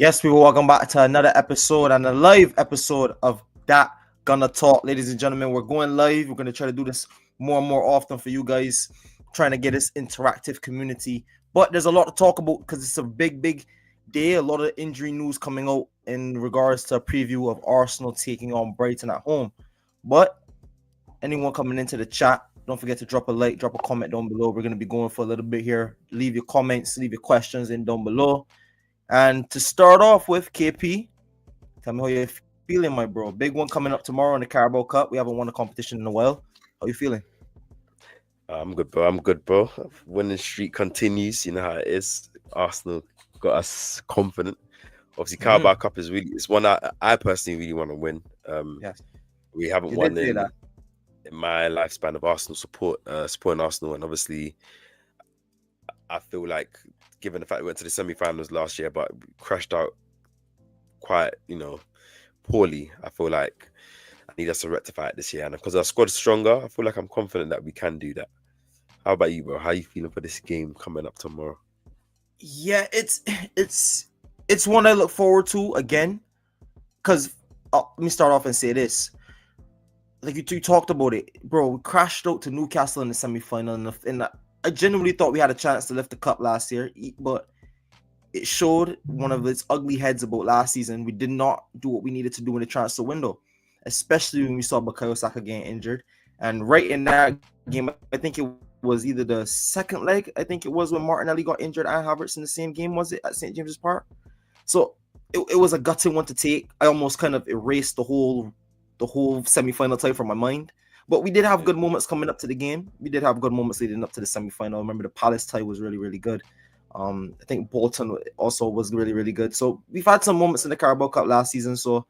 Yes, people, welcome back to another episode and a live episode of That Gonna Talk. Ladies and gentlemen, we're going live. We're going to try to do this more and more often for you guys, trying to get this interactive community. But there's a lot to talk about because it's a big day. A lot of injury news coming out in regards to a preview of Arsenal taking on Brighton at home. But anyone coming into the chat, don't forget to drop a like, drop a comment down below. We're going to be going for a little bit here. Leave your comments, leave your questions in down below. And to start off with, KP, tell me how you're feeling, my bro. Big one coming up tomorrow in the Carabao Cup. We haven't won a competition in a while. How you feeling? I'm good, bro. Winning streak continues. You know how it is. Arsenal got us confident. Obviously, Carabao Cup it's one I personally really want to win. Yes. We haven't won in my lifespan of Arsenal supporting Arsenal, and obviously, I feel like, given the fact we went to the semi-finals last year, but crashed out quite, poorly, I feel like I need us to rectify it this year. And because our squad's stronger, I feel like I'm confident that we can do that. How about you, bro? How are you feeling for this game coming up tomorrow? Yeah, it's one I look forward to again. Because let me start off and say this. Like you talked about it, bro. We crashed out to Newcastle in the semi-final, and I genuinely thought we had a chance to lift the cup last year, but it showed one of its ugly heads about last season. We did not do what we needed to do in the transfer window, especially when we saw Bukayo Saka getting injured. And right in that game, I think it was either the second leg, I think it was when Martinelli got injured and Havertz in the same game, was it, at St. James's Park? So it was a gutting one to take. I almost kind of erased the whole semi-final tie from my mind. But we did have good moments coming up to the game. We did have good moments leading up to the semi-final. I remember the Palace tie was really, really good. I think Bolton also was really, really good. So we've had some moments in the Carabao Cup last season. So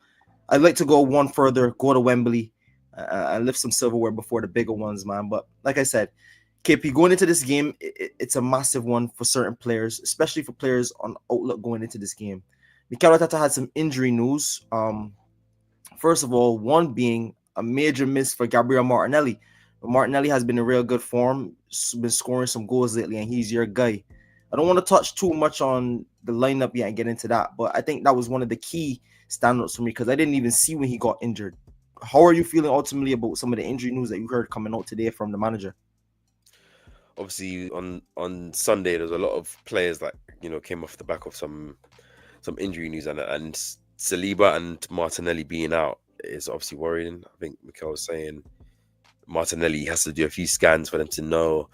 I'd like to go one further, go to Wembley, and lift some silverware before the bigger ones, man. But like I said, KP, going into this game, it's a massive one for certain players, especially for players on outlook going into this game. Mikel Arteta had some injury news. First of all, one being a major miss for Gabriel Martinelli. Martinelli has been in real good form, been scoring some goals lately, and he's your guy. I don't want to touch too much on the lineup yet and get into that, but I think that was one of the key standouts for me because I didn't even see when he got injured. How are you feeling ultimately about some of the injury news that you heard coming out today from the manager? Obviously, on Sunday, there's a lot of players that came off the back of some injury news, and Saliba and Martinelli being out is obviously worrying. I think Mikel was saying Martinelli has to do a few scans for them to know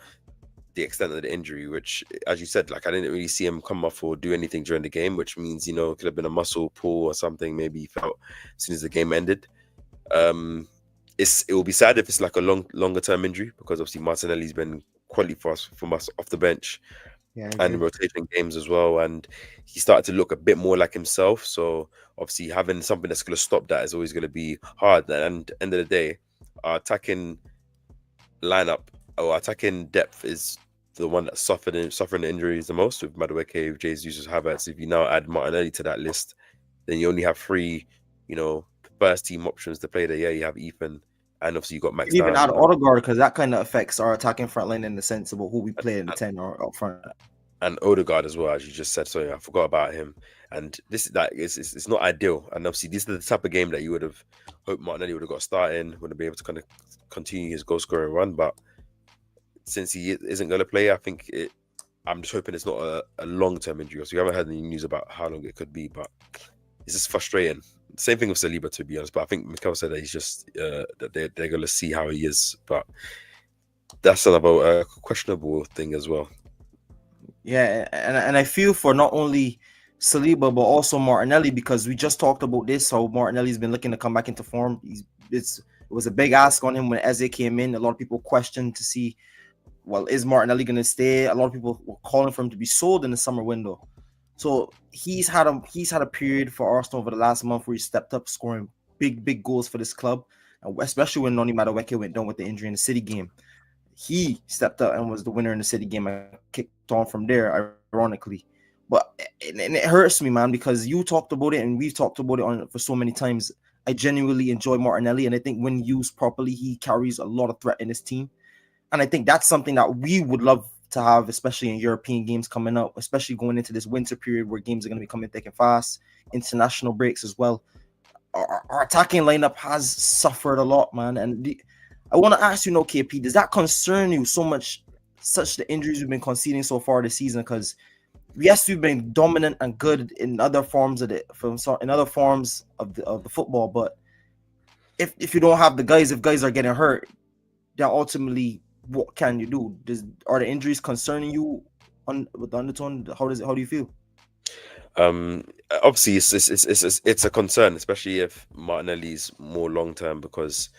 the extent of the injury, which, as you said, like I didn't really see him come off or do anything during the game, which means it could have been a muscle pull or something. Maybe he felt as soon as the game ended. It will be sad if it's like a longer term injury because obviously Martinelli's been quality from us off the bench and in rotation games as well, and he started to look a bit more like himself. So obviously having something that's going to stop that is always going to be hard. And end of the day, our attacking lineup or attacking depth is the one that's suffering injuries the most, with Madueke, Jesus, Havertz. If you now add Martinelli to that list, then you only have three, first team options to play there. Yeah, you have Ethan, and obviously you got Max. Even add Odegaard because that kind of affects our attacking front line in the sense of who we play in the 10 or up front. And Odegaard as well, as you just said. Sorry, I forgot about him. And this it's not ideal. And obviously, this is the type of game that you would have hoped Martinelli would have got starting, would have been able to kind of continue his goal scoring run. But since he isn't going to play, I'm just hoping it's not a long term injury. So we haven't heard any news about how long it could be, but it's just frustrating. Same thing with Saliba, to be honest. But I think Mikel said that he's just that they're going to see how he is. But that's another questionable thing as well. Yeah, and I feel for not only Saliba but also Martinelli, because we just talked about this, how Martinelli's been looking to come back into form. It was a big ask on him when Eze came in. A lot of people questioned to see, well, is Martinelli going to stay? A lot of people were calling for him to be sold in the summer window. So he's had a period for Arsenal over the last month where he stepped up, scoring big goals for this club, especially when Noni Madueke went down with the injury in the City game. He stepped up and was the winner in the City game and kicked on from there, ironically. But it hurts me, man, because you talked about it and we've talked about it for so many times. I genuinely enjoy Martinelli, and I think when used properly, he carries a lot of threat in his team. And I think that's something that we would love to have, especially in European games coming up, especially going into this winter period where games are going to be coming thick and fast, international breaks as well. Our attacking lineup has suffered a lot, man. And I want to ask you, KP, does that concern you so much, such the injuries we've been conceding so far this season? Because yes, we've been dominant and good in other forms of the football, but if you don't have the guys, if guys are getting hurt, then ultimately, what can you do? Are the injuries concerning you with the undertone? How do you feel? Obviously, it's a concern, especially if Martinelli's more long term, because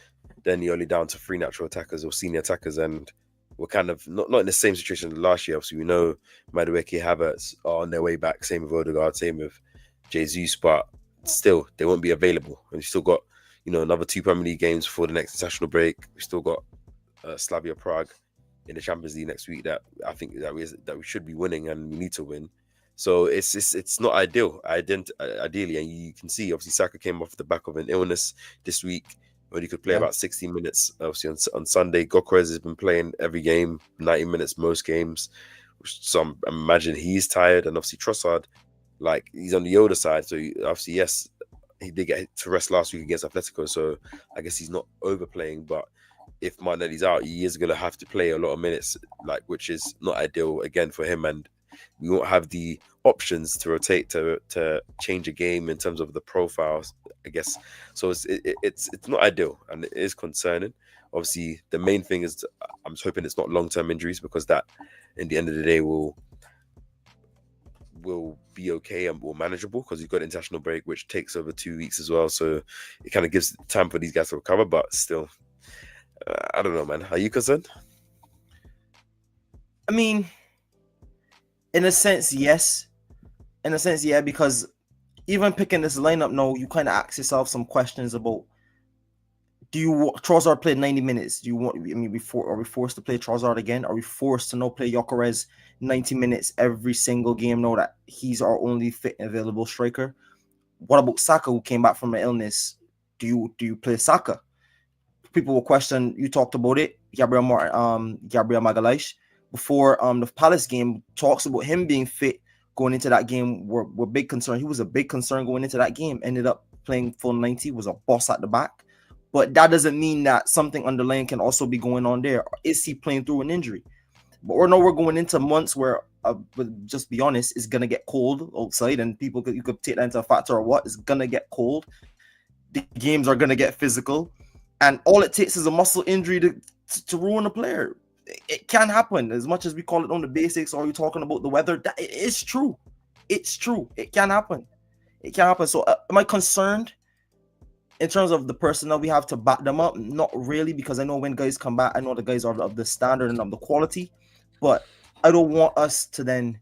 then you're only down to 3 natural attackers or senior attackers, and we're kind of not in the same situation as last year. Obviously, we know Madueke, Havertz are on their way back. Same with Odegaard, same with Jesus, but still they won't be available. And we've still got another 2 Premier League games before the next international break. We've still got Slavia Prague in the Champions League next week that I think that we should be winning, and we need to win. So it's not ideal. Ideally, and you can see obviously Saka came off the back of an illness this week when he could play about 60 minutes. Obviously on Sunday, Gokres has been playing every game, 90 minutes most games. So I imagine he's tired, and obviously Trossard, like, he's on the older side. So obviously, yes, he did get to rest last week against Atletico, so I guess he's not overplaying. But if Martinelli's out, he is going to have to play a lot of minutes, like, which is not ideal again for him, and we won't have the options to rotate to change a game in terms of the profiles, I guess. So it's not ideal, and it is concerning. Obviously, the main thing is I'm just hoping it's not long-term injuries, because that, in the end of the day, will be okay and more manageable, because you've got international break, which takes over 2 weeks as well. So it kind of gives time for these guys to recover, but still, I don't know, man. Are you concerned? I mean, in a sense, yes. In a sense, yeah, because even picking this lineup now, you kind of ask yourself some questions about, Trossard played 90 minutes? Are we forced to play Trossard again? Are we forced to now play Gyökeres 90 minutes every single game now that he's our only fit and available striker? What about Saka, who came back from an illness? Do you play Saka? People will question, you talked about it, Gabriel Magalhaes before the Palace game, talks about him being fit going into that game were big concern. He was a big concern going into that game, ended up playing full 90, was a boss at the back. But that doesn't mean that something underlying can also be going on there. Is he playing through an injury? But we're going into months where, but just be honest, it's gonna get cold outside, and you could take that into a factor or what. It's gonna get cold. The games are gonna get physical, and all it takes is a muscle injury to ruin a player. It can happen. As much as we call it on the basics, or you're talking about the weather, that it is true. It's true. It can happen. It can happen. So am I concerned in terms of the personnel we have to back them up? Not really, because I know when guys come back, I know the guys are of the standard and of the quality, but I don't want us to then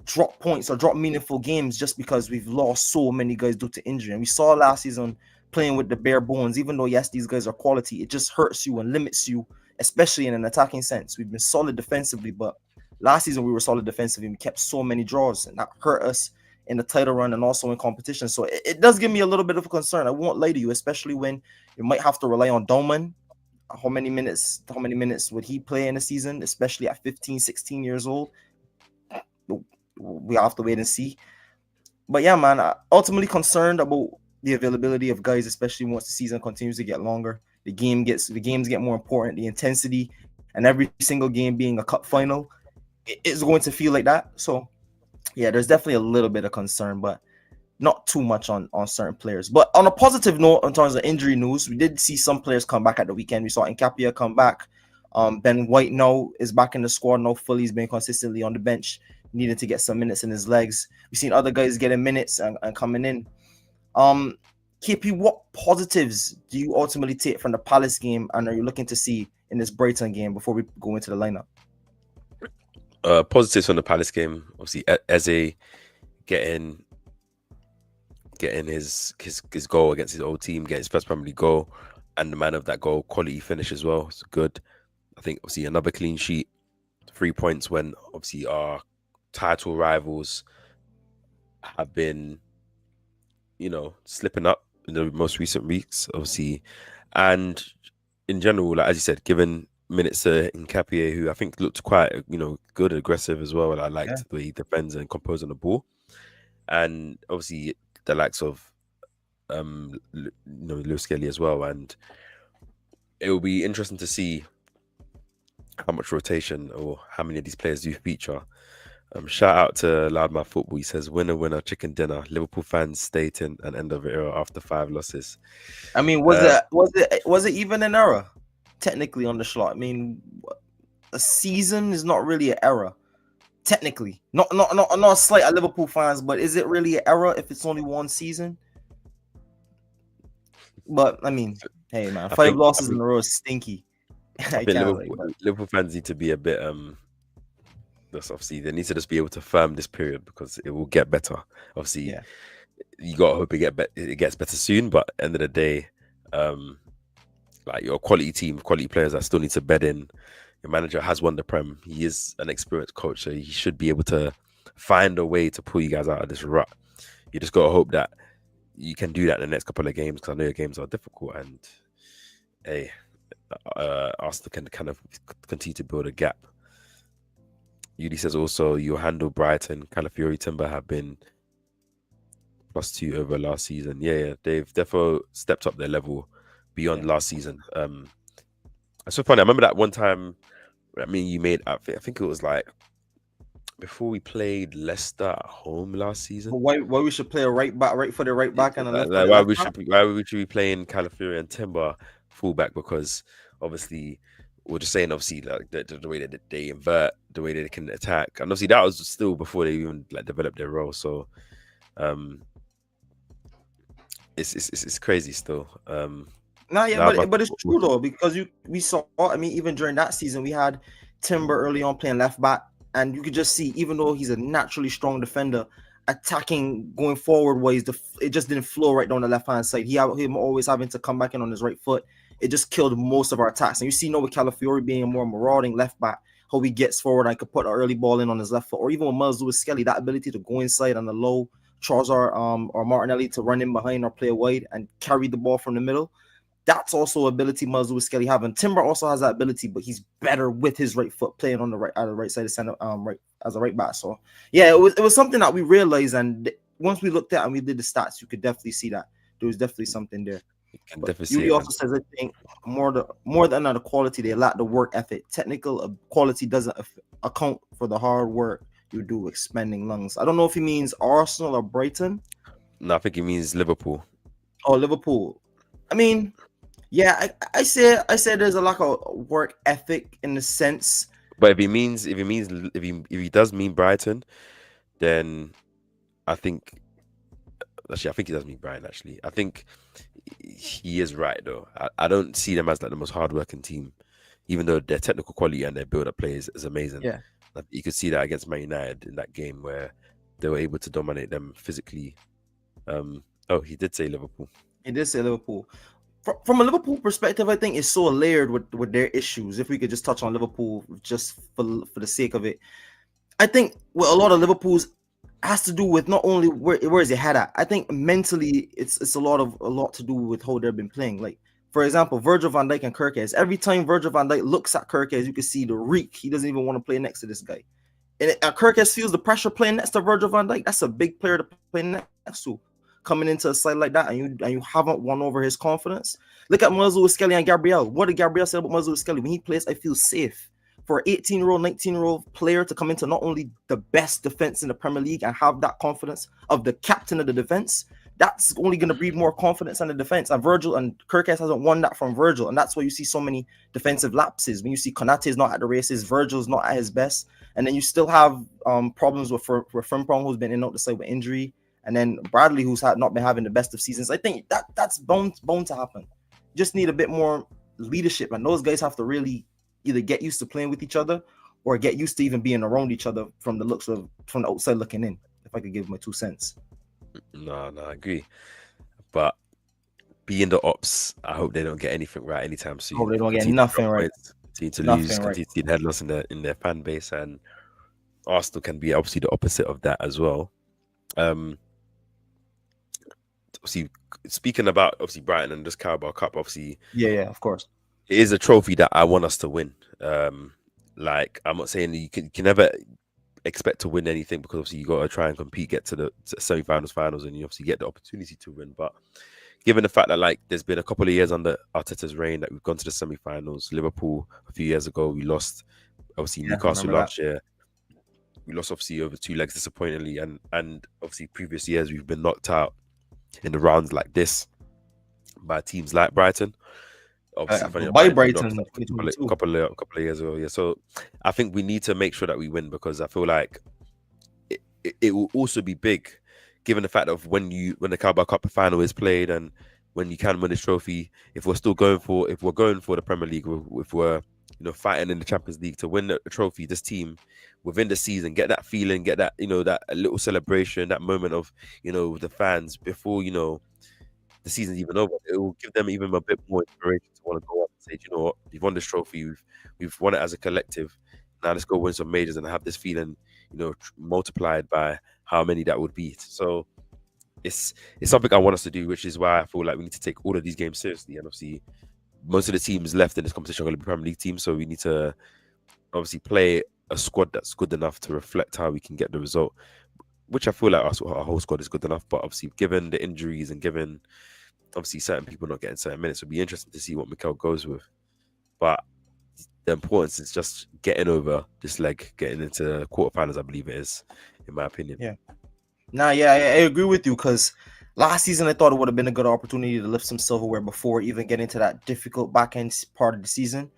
drop points or drop meaningful games just because we've lost so many guys due to injury. And we saw last season playing with the bare bones, even though, yes, these guys are quality, it just hurts you and limits you, especially in an attacking sense. We've been solid defensively, but last season we were solid defensively. We kept so many draws, and that hurt us in the title run and also in competition. So it does give me a little bit of a concern. I won't lie to you, especially when you might have to rely on Dolman. How many minutes would he play in a season, especially at 15, 16 years old? We have to wait and see. But yeah, man, I'm ultimately concerned about the availability of guys, especially once the season continues to get longer. The games get more important. The intensity, and every single game being a cup final, it's going to feel like that. So yeah, there's definitely a little bit of concern, but not too much on certain players. But on a positive note, in terms of injury news, we did see some players come back at the weekend. We saw Nkapia come back. Ben White now is back in the squad. No, fully, he's been consistently on the bench, needed to get some minutes in his legs. We've seen other guys getting minutes and coming in. KP, what positives do you ultimately take from the Palace game, and are you looking to see in this Brighton game before we go into the lineup? Positives from the Palace game, obviously Eze getting his goal against his old team, getting his first Premier League goal, and the man of that goal, quality finish as well. It's good. I think obviously another clean sheet, 3 points when obviously our title rivals have been, slipping up in the most recent weeks, obviously, and in general, like as you said, given minutes in KAPE, who I think looked quite, good, aggressive as well. And I Yeah. liked the way he defends and composes on the ball. And obviously the likes of Lewis Kelly as well. And it will be interesting to see how much rotation or how many of these players do feature. Shout out to Loudmouth Football. He says, "Winner, winner, chicken dinner. Liverpool fans stating an end of era after 5 losses." I mean, was it even an error? Technically on the slot. I mean, a season is not really an error. Technically, not a slight at Liverpool fans, but is it really an error if it's only one season? But I mean, hey man, I 5 think losses in a row is stinky. I I think can't like, Liverpool fans need to be a bit That's obviously they need to just be able to firm this period because it will get better. Obviously, yeah, you gotta hope it gets better soon. But at the end of the day, like your quality team, quality players that still need to bed in. Your manager has won the Prem. He is an experienced coach, so he should be able to find a way to pull you guys out of this rut. You just gotta hope that you can do that in the next couple of games because I know your games are difficult and hey, Arsenal can kind of continue to build a gap. Yudi says also you handle Brighton, Calafiori, Timber have been +2 over last season. Yeah, they've definitely stepped up their level beyond last season. It's so funny. I remember that one time. I mean, you made. I think it was like before we played Leicester at home last season. but why we should play a right footed right back and a left footed Why left we back? should why we should be playing Calafiori and Timber fullback because obviously we're just saying obviously like the way that they invert, the way that they can attack, and obviously that was still before they even like developed their role. So, it's crazy still. Yeah, but it's true though because we saw. I mean, even during that season, we had Timber early on playing left back, and you could just see even though he's a naturally strong defender, attacking going forward ways it just didn't flow right down the left hand side. Him always having to come back in on his right foot. It just killed most of our attacks. And you see, with Calafiori being a more marauding left back, how he gets forward and could put an early ball in on his left foot, or even with Lewis Kelly, that ability to go inside on the low, Trossard or Martinelli to run in behind or play wide and carry the ball from the middle. That's also ability Lewis Kelly have. And Timber also has that ability, but he's better with his right foot playing on the right side of center, right as a right back. So yeah, it was something that we realized, and once we looked at and we did the stats, you could definitely see that there was definitely something there. Yuli also says, I think more than the quality, they lack the work ethic. Technical quality doesn't account for the hard work you do expending lungs. I don't know if he means Arsenal or Brighton. No, I think he means Liverpool. Oh, Liverpool. I mean, yeah, I say there's a lack of work ethic in the sense. But if he does mean Brighton, then I think he does mean Brighton. Actually, I think he is right though. I don't see them as like the most hardworking team, even though their technical quality and their build-up play is amazing. Yeah, like, you could see that against Man United in that game where they were able to dominate them physically. Oh, he did say Liverpool. He did say Liverpool. From a Liverpool perspective, I think it's so layered with their issues. If we could just touch on Liverpool just for the sake of it, I think with a lot of Liverpool's has to do with not only where is it head at. I think mentally it's a lot to do with how they've been playing. Like for example, Virgil van Dijk and Kirkes. Every time Virgil van Dijk looks at Kirkes, you can see the reek. He doesn't even want to play next to this guy. And Kirkes feels the pressure playing next to Virgil van Dijk. That's a big player to play next to. Coming into a side like that, and you haven't won over his confidence. Look at Lewis Kelly and Gabriel. What did Gabriel say about Lewis Kelly? When he plays, I feel safe. For an 18-year-old, 19-year-old player to come into not only the best defense in the Premier League and have that confidence of the captain of the defense, that's only going to breed more confidence in the defense. And Virgil and Kirkes hasn't won that from Virgil, and that's why you see so many defensive lapses. When you see Konate is not at the races, Virgil's not at his best, and then you still have problems with Frimpong, who's been in and out the side with injury. And then Bradley, who's not been having the best of seasons. I think that's bound to happen. Just need a bit more leadership, and those guys have to really either get used to playing with each other or get used to even being around each other from the outside looking in. If I could give my 2 cents. No, I agree. But being the ops, I hope they don't get anything right anytime soon. Hope they don't get nothing right. Continue to lose, continue to see the head loss in their fan base, and Arsenal can be obviously the opposite of that as well. Obviously, speaking about Brighton and this Carabao Cup, obviously, yeah, of course. it is a trophy that I want us to win. Like I'm not saying that you can never expect to win anything, because obviously you got to try and compete, get to the semi-finals, finals, and you obviously get the opportunity to win. But given the fact that like there's been a couple of years under Arteta's reign that we've gone to the semi-finals, Liverpool a few years ago we lost, obviously Yeah, I Newcastle remember that. last year we lost obviously over two legs disappointingly, and obviously previous years we've been knocked out in the rounds like this by teams like Brighton. Obviously, funny enough, By Brighton Brighton knocked us out a 2022. couple of years ago. Yeah, so I think we need to make sure that we win, because I feel like it will also be big, given the fact of when the Carabao Cup final is played and when you can win this trophy. If we're going for the Premier League, if we're fighting in the Champions League to win the trophy, this team within the season get that feeling, get that that little celebration, that moment of the fans before the season's even over. It will give them even a bit more inspiration to want to go up and say, "Do you know what, we've won this trophy, we've won it as a collective. Now let's go win some majors and have this feeling, multiplied by how many that would be." So it's something I want us to do, which is why I feel like we need to take all of these games seriously. And obviously, most of the teams left in this competition are going to be Premier League teams, so we need to obviously play a squad that's good enough to reflect how we can get the result, which I feel like our whole squad is good enough. But obviously, given the injuries and given obviously certain people not getting certain minutes, it'll be interesting to see what Mikel goes with. But the importance is just getting over this leg, getting into quarterfinals, I believe it is, in my opinion. Yeah. Nah, yeah, I agree with you, because last season I thought it would have been a good opportunity to lift some silverware before even getting to that difficult back end part of the season.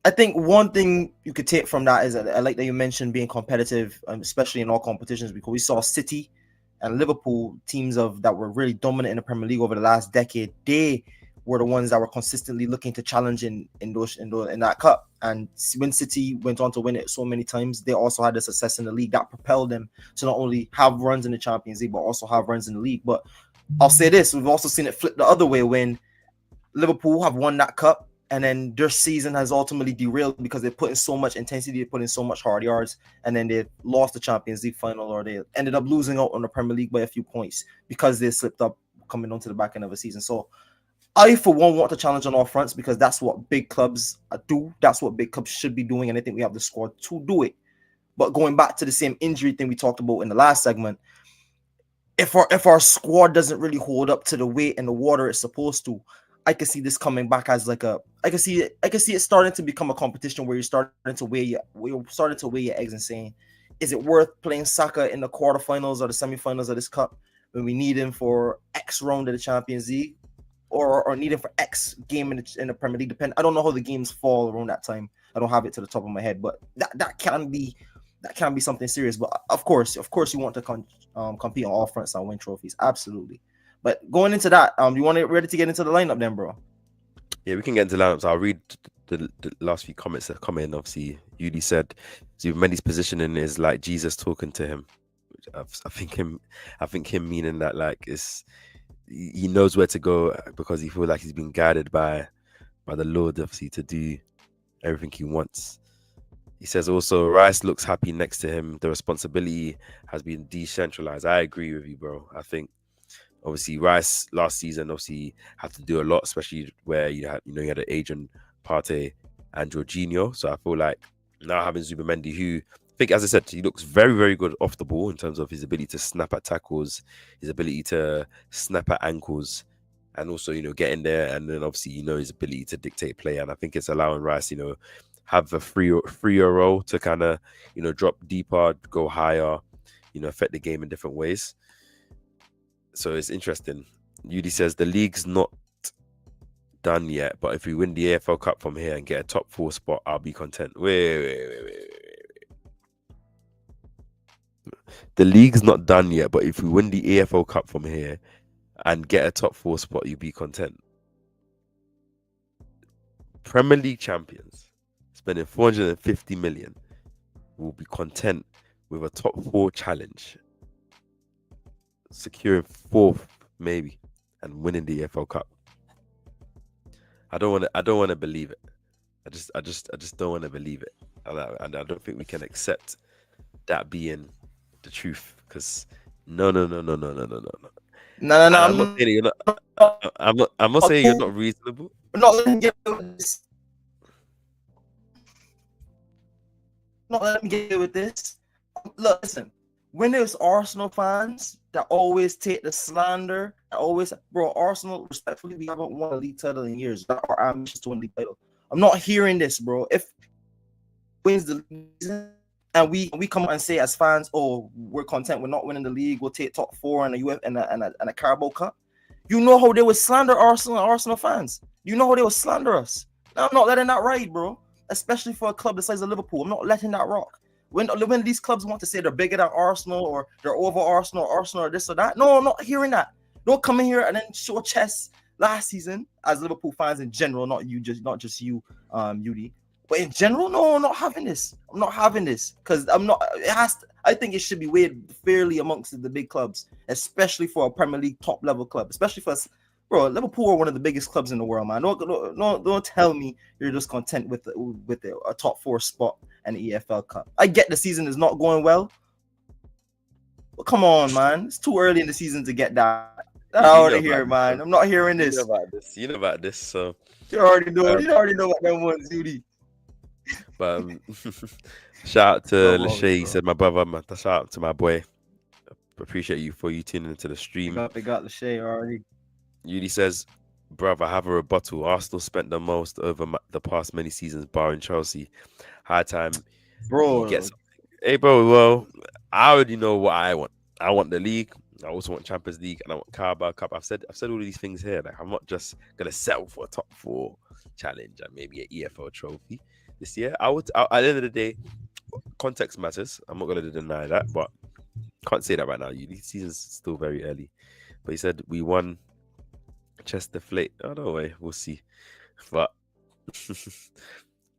I think one thing you could take from that is that I like that you mentioned being competitive, especially in all competitions, because we saw City and Liverpool, teams that were really dominant in the Premier League over the last decade. They were the ones that were consistently looking to challenge in that cup. And when City went on to win it so many times, they also had the success in the league that propelled them to not only have runs in the Champions League, but also have runs in the league. But I'll say this, we've also seen it flip the other way when Liverpool have won that cup, and then their season has ultimately derailed because they put in so much intensity, they put in so much hard yards, and then they lost the Champions League final, or they ended up losing out on the Premier League by a few points because they slipped up coming onto the back end of the season. So I, for one, want to challenge on all fronts, because that's what big clubs do. That's what big clubs should be doing, and I think we have the squad to do it. But going back to the same injury thing we talked about in the last segment, if our squad doesn't really hold up to the weight and the water it's supposed to, I can see this coming back as like I can see it starting to become a competition where you're starting to weigh your eggs and saying, is it worth playing Saka in the quarterfinals or the semifinals of this cup when we need him for X round of the Champions League, or need him for X game in the Premier League? I don't know how the games fall around that time. I don't have it to the top of my head, but that can be something serious. But of course you want to compete on all fronts and win trophies, absolutely. But going into that, you want to ready to get into the lineup then, bro? Yeah, we can get into lineups. I'll read the last few comments that come in. Obviously, Yudi said Zubimendi's positioning is like Jesus talking to him. I think him meaning that like he knows where to go because he feels like he's been guided by the Lord, obviously, to do everything he wants. He says also Rice looks happy next to him. The responsibility has been decentralized. I agree with you, bro. I think obviously Rice last season obviously had to do a lot, especially where you had an Adrian, Partey, and Jorginho. So I feel like now having Zubimendi, who I think, as I said, he looks very, very good off the ball in terms of his ability to snap at tackles, his ability to snap at ankles, and also get in there, and then obviously his ability to dictate play. And I think it's allowing Rice have a freer role to kind of drop deeper, go higher, affect the game in different ways. So it's interesting. Yudi says the league's not done yet, but if we win the AFL Cup from here and get a top 4 spot, I'll be content. Wait. The league's not done yet, but if we win the AFL Cup from here and get a top 4 spot, you'll be content. Premier League champions spending 450 million will be content with a top 4 challenge, securing 4th maybe, and winning the AFL Cup. I don't want to believe it. I just don't want to believe it, and I don't think we can accept that being the truth, because no. No. I'm not saying you're not. I'm not saying you're not reasonable. I'm not letting you. Not let me get away with this. Look, listen. When there's Arsenal fans that always take the slander, that always, bro, Arsenal, respectfully, we haven't won a league title in years. That our ambition to win a league title. I'm not hearing this, bro. If wins the league and we come out and say as fans, oh, we're content, we're not winning the league, we'll take top 4 and a UF and a Carabao Cup. You know how they would slander Arsenal and Arsenal fans. You know how they would slander us. I'm not letting that ride, bro. Especially for a club the size of Liverpool. I'm not letting that rock. When these clubs want to say they're bigger than Arsenal or they're over Arsenal or this or that. No, I'm not hearing that. Don't come in here and then show chest last season as Liverpool fans in general, not just you, UD. But in general, no, I'm not having this. I'm not having this because I think it should be weighed fairly amongst the big clubs, especially for a Premier League top level club, especially for us. Bro, Liverpool are one of the biggest clubs in the world, man. Don't tell me you're just content with a top 4 spot and the EFL Cup. I get the season is not going well, but come on, man. It's too early in the season to get that. Out of here, man. I'm not hearing this. You know about this, so you already know. You already know what that one's, Judy. But shout out to Lachey. He said, "My brother, shout out to my boy. Appreciate you for you tuning into the stream." They got Lachey already. Yudi says, "Brother, I have a rebuttal. Arsenal spent the most over the past many seasons, barring Chelsea. High time, bro. Hey, bro. Well, I already know what I want. I want the league. I also want Champions League, and I want Carabao Cup. I've said all of these things here. Like, I'm not just gonna settle for a top 4 challenge and maybe an EFL trophy this year. At the end of the day, context matters. I'm not gonna deny that, but can't say that right now. This season's still very early. But he said we won." Chest deflate. Oh no way, we'll see. But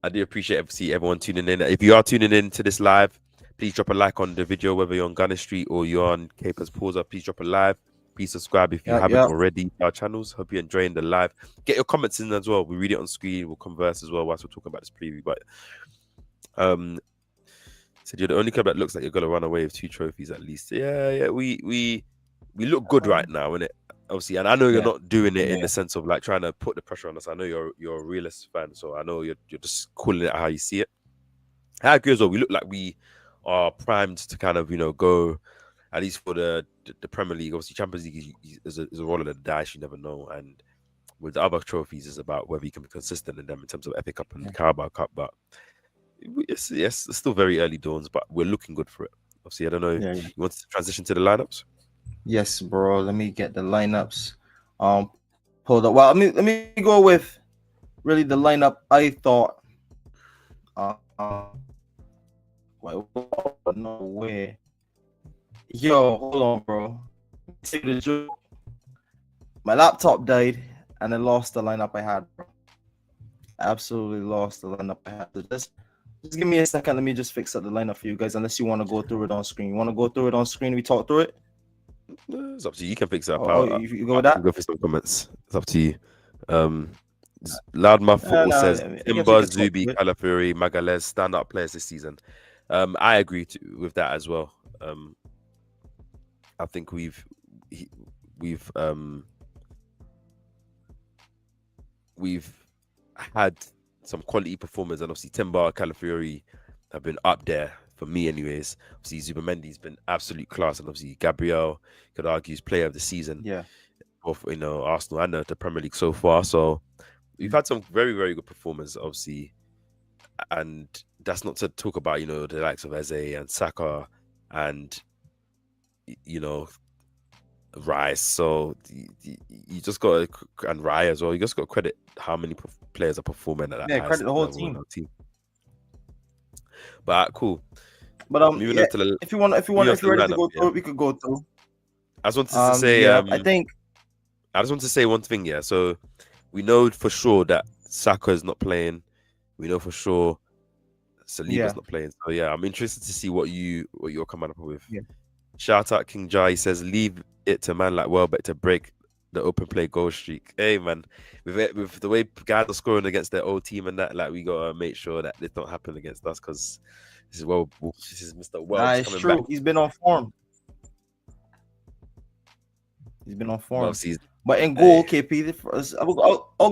I do appreciate everyone tuning in. If you are tuning in to this live, please drop a like on the video, whether you're on Gunner Street or you're on KAPE's Pause Up. Please drop a like. Please subscribe if you haven't already to our channels. Hope you're enjoying the live. Get your comments in as well. We read it on screen. We'll converse as well whilst we're talking about this preview. But said you're the only club that looks like you're gonna run away with 2 trophies at least. Yeah. We look good right now, innit? Obviously, and I know you're not doing it in the sense of like trying to put the pressure on us. I know you're a realist fan, so I know you're just calling it how you see it. I agree as well. We look like we are primed to kind of go at least for the Premier League. Obviously, Champions League is a roll of the dice. You never know, and with the other trophies, it's about whether you can be consistent in them in terms of FA Cup and Carabao Cup. But yes, it's still very early dawns, but we're looking good for it. Obviously, I don't know. You want to transition to the lineups? Yes, bro. Let me get the lineups. Pulled up. Well, let me go with really the lineup I thought. No way. Yo, hold on, bro. Take the joke. My laptop died, and I lost the lineup I had, bro. Absolutely lost the lineup I had. So just give me a second. Let me just fix up the lineup for you guys. Unless you want to go through it on screen. You want to go through it on screen? We talk through it. It's up to you. You can fix it up. You go with that? Go for some comments. It's up to you. Loudmouth Football says Timber, Zubi, Calafiori, Magalhaes, stand-up players this season. I agree with that as well. I think we've had some quality performers, and obviously Timber, Calafiori have been up there for me, anyways. Obviously, Zubamendi's been absolute class, and obviously Gabriel could argue is player of the season. Yeah, both Arsenal and the Premier League so far. So we've had some very, very good performers, obviously, and that's not to talk about the likes of Eze and Saka and Rice. So you just got to, and Raya as well. You just got to credit how many players are performing at that. Yeah, credit the whole team. But cool. But if you're ready to go through, we could go through. I just wanted to say, I just want to say one thing. Yeah, so we know for sure that Saka is not playing. We know for sure Saliba's not playing. So yeah, I'm interested to see what you're coming up with. Yeah. Shout out King Jai. He says, leave it to man like Welbeck to break the open play goal streak. Hey man, with the way guys are scoring against their old team and that, like, we gotta make sure that this don't happen against us, because this is Mr. Wells. It's true. Back. He's been on form. Well, but in goal, KP, I'll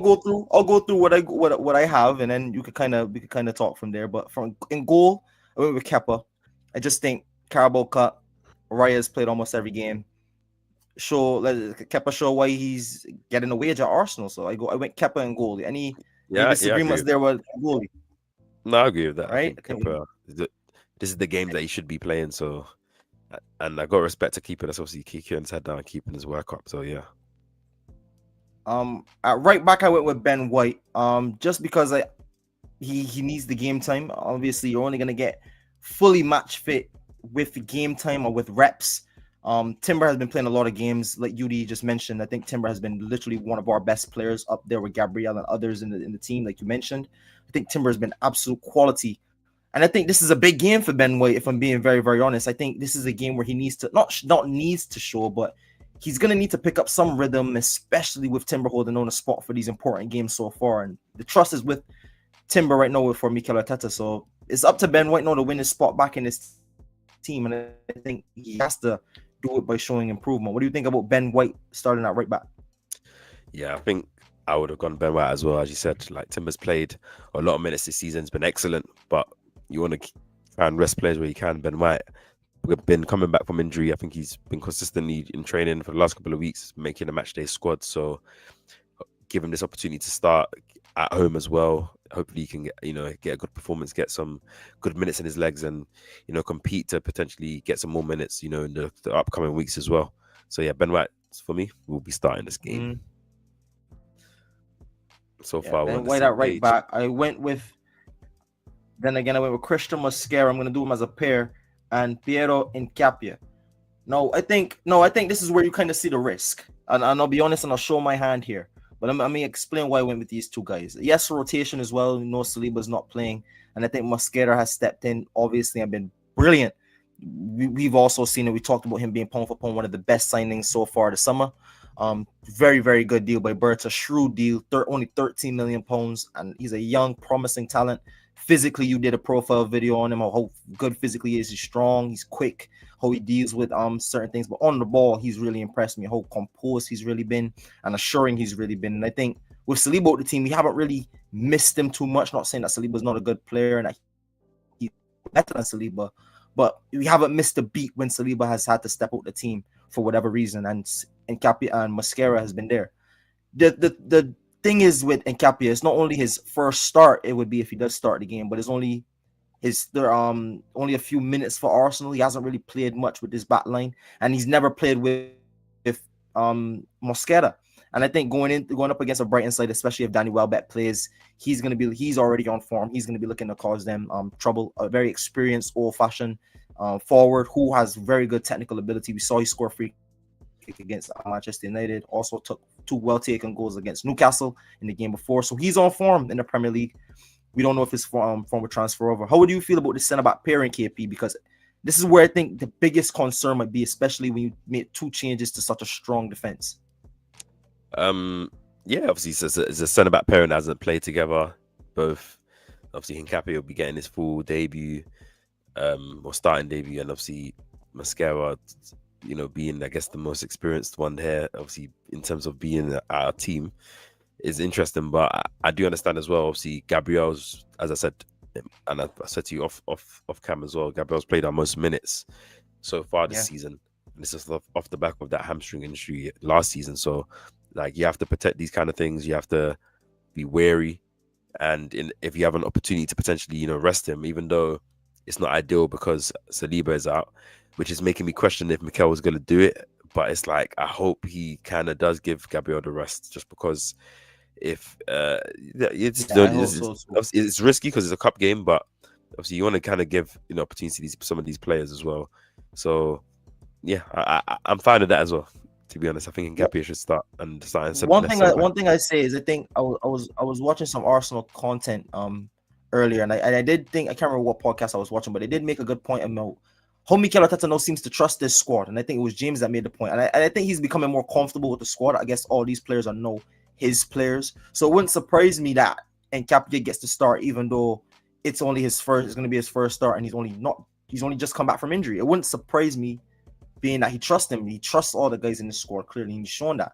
go through what I have, and then we could kind of talk from there. But in goal, I went with Kepa. I just think Carabao Cup, Raya's played almost every game. Kepa show why he's getting a wage at Arsenal. So I went Kepa and goalie. Any Yeah, I agree disagreements with there with goalie? No, I agree with that. I Right? think Kepa, this is the game that he should be playing. So, and I got respect to keeping us obviously keeping his head down and keeping his work up. So yeah. At right back I went with Ben White. Just because he needs the game time. Obviously, you're only gonna get fully match fit with the game time or with reps. Timber has been playing a lot of games, like Yudi just mentioned. I think Timber has been literally one of our best players up there with Gabriel and others in the team, like you mentioned. I think Timber has been absolute quality, and I think this is a big game for Ben White. If I'm being very, very honest, I think this is a game where he needs to not needs to show, but he's gonna need to pick up some rhythm, especially with Timber holding on a spot for these important games so far. And the trust is with Timber right now for Mikel Arteta, so it's up to Ben White now to win his spot back in his team, and I think he has to do it by showing improvement. What do you think about Ben White starting at right back? Yeah, I think I would have gone Ben White as well. As you said, like Timber's played a lot of minutes this season. It's been excellent, but you want to try and rest players where you can. Ben White, we've been coming back from injury. I think he's been consistently in training for the last couple of weeks, making a match day squad. So give him this opportunity to start at home as well. Hopefully he can get a good performance, get some good minutes in his legs, and compete to potentially get some more minutes in the upcoming weeks as well. So yeah, Ben White for me will be starting this game. So far, Ben White at right back. I went with Christian Mosquera. I'm going to do him as a pair, and Piero Nkapia. No, I think this is where you kind of see the risk, and I'll be honest and I'll show my hand here. But I'm going to explain why I went with these two guys. Yes, rotation as well. Saliba's not playing, and I think Mosquera has stepped in, obviously, and been brilliant. We've also seen it. We talked about him being pound for pound one of the best signings so far this summer. Very, very good deal by Berta. Shrewd deal, only 13 million pounds, and he's a young, promising talent. Physically, you did a profile video on him, how good physically he is. He's strong, he's quick, how he deals with certain things. But on the ball, he's really impressed me, how composed he's really been and assuring he's really been. And I think with Saliba out the team, we haven't really missed him too much. Not saying that Saliba's not a good player and that he's better than Saliba, but we haven't missed a beat when Saliba has had to step out the team for whatever reason. And Nkapia and Mosquera has been there. The thing is with Nkapia, it's not only his first start, it would be if he does start the game, but it's only only a few minutes for Arsenal. He hasn't really played much with this back line, and he's never played with Mosquera. And I think going up against a Brighton side, especially if Danny Welbeck plays, he's already on form. He's going to be looking to cause them trouble. A very experienced, old-fashioned forward who has very good technical ability. We saw he score free kick against Manchester United. Also took 2 well-taken goals against Newcastle in the game before. So he's on form in the Premier League. We don't know if his form will transfer over. How would you feel about the centre-back pairing, KP? Because this is where I think the biggest concern might be, especially when you make 2 changes to such a strong defense. Yeah, obviously it's a centre-back pairing that hasn't played together. Both, obviously, Nkapia will be getting his full debut, or starting debut, and obviously Mosquera, being, I guess, the most experienced one here, obviously, in terms of being our team, is interesting. But I do understand as well, obviously, Gabriel's, as I said, and I said to you off cam as well, Gabriel's played our most minutes so far this season. And this is off the back of that hamstring injury last season. So, like, you have to protect these kind of things. You have to be wary. And if you have an opportunity to potentially, rest him, even though it's not ideal because Saliba is out, which is making me question if Mikel was going to do it. But it's like, I hope he kind of does give Gabriel the rest, just because if it's risky because it's a cup game, but obviously you want to kind of give opportunity to some of these players as well. So yeah, I'm fine with that as well. To be honest, I think Nkapia should start and start. One thing I say is I think I was watching some Arsenal content earlier, and I did think, I can't remember what podcast I was watching, but they did make a good point about how Mikel Arteta now seems to trust this squad. And I think it was James that made the point. And I think he's becoming more comfortable with the squad. I guess all these players are now his players. So it wouldn't surprise me that Nkapia gets to start, even though it's going to be his first start, and he's only just come back from injury. It wouldn't surprise me, being that he trusts him. He trusts all the guys in the squad, clearly. He's shown that.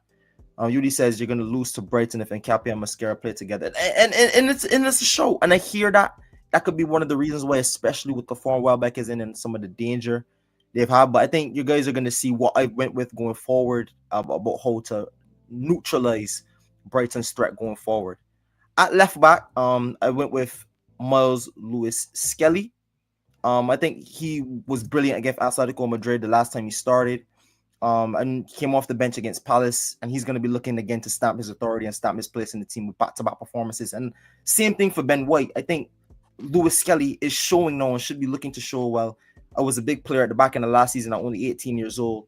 Yudi says you're going to lose to Brighton if Nkapia and Mosquera play together. And it's a show. And I hear that that could be one of the reasons why, especially with the form Welbeck is in and some of the danger they've had. But I think you guys are going to see what I went with going forward about how to neutralize Brighton's threat going forward. At left back, I went with Miles Lewis Skelly. I think he was brilliant against Atletico Madrid the last time he started. And came off the bench against Palace, and he's going to be looking again to stamp his authority and stamp his place in the team with back-to-back performances. And same thing for Ben White. I think Lewis Skelly is showing now and should be looking to show well. I was a big player at the back end of last season at only 18 years old.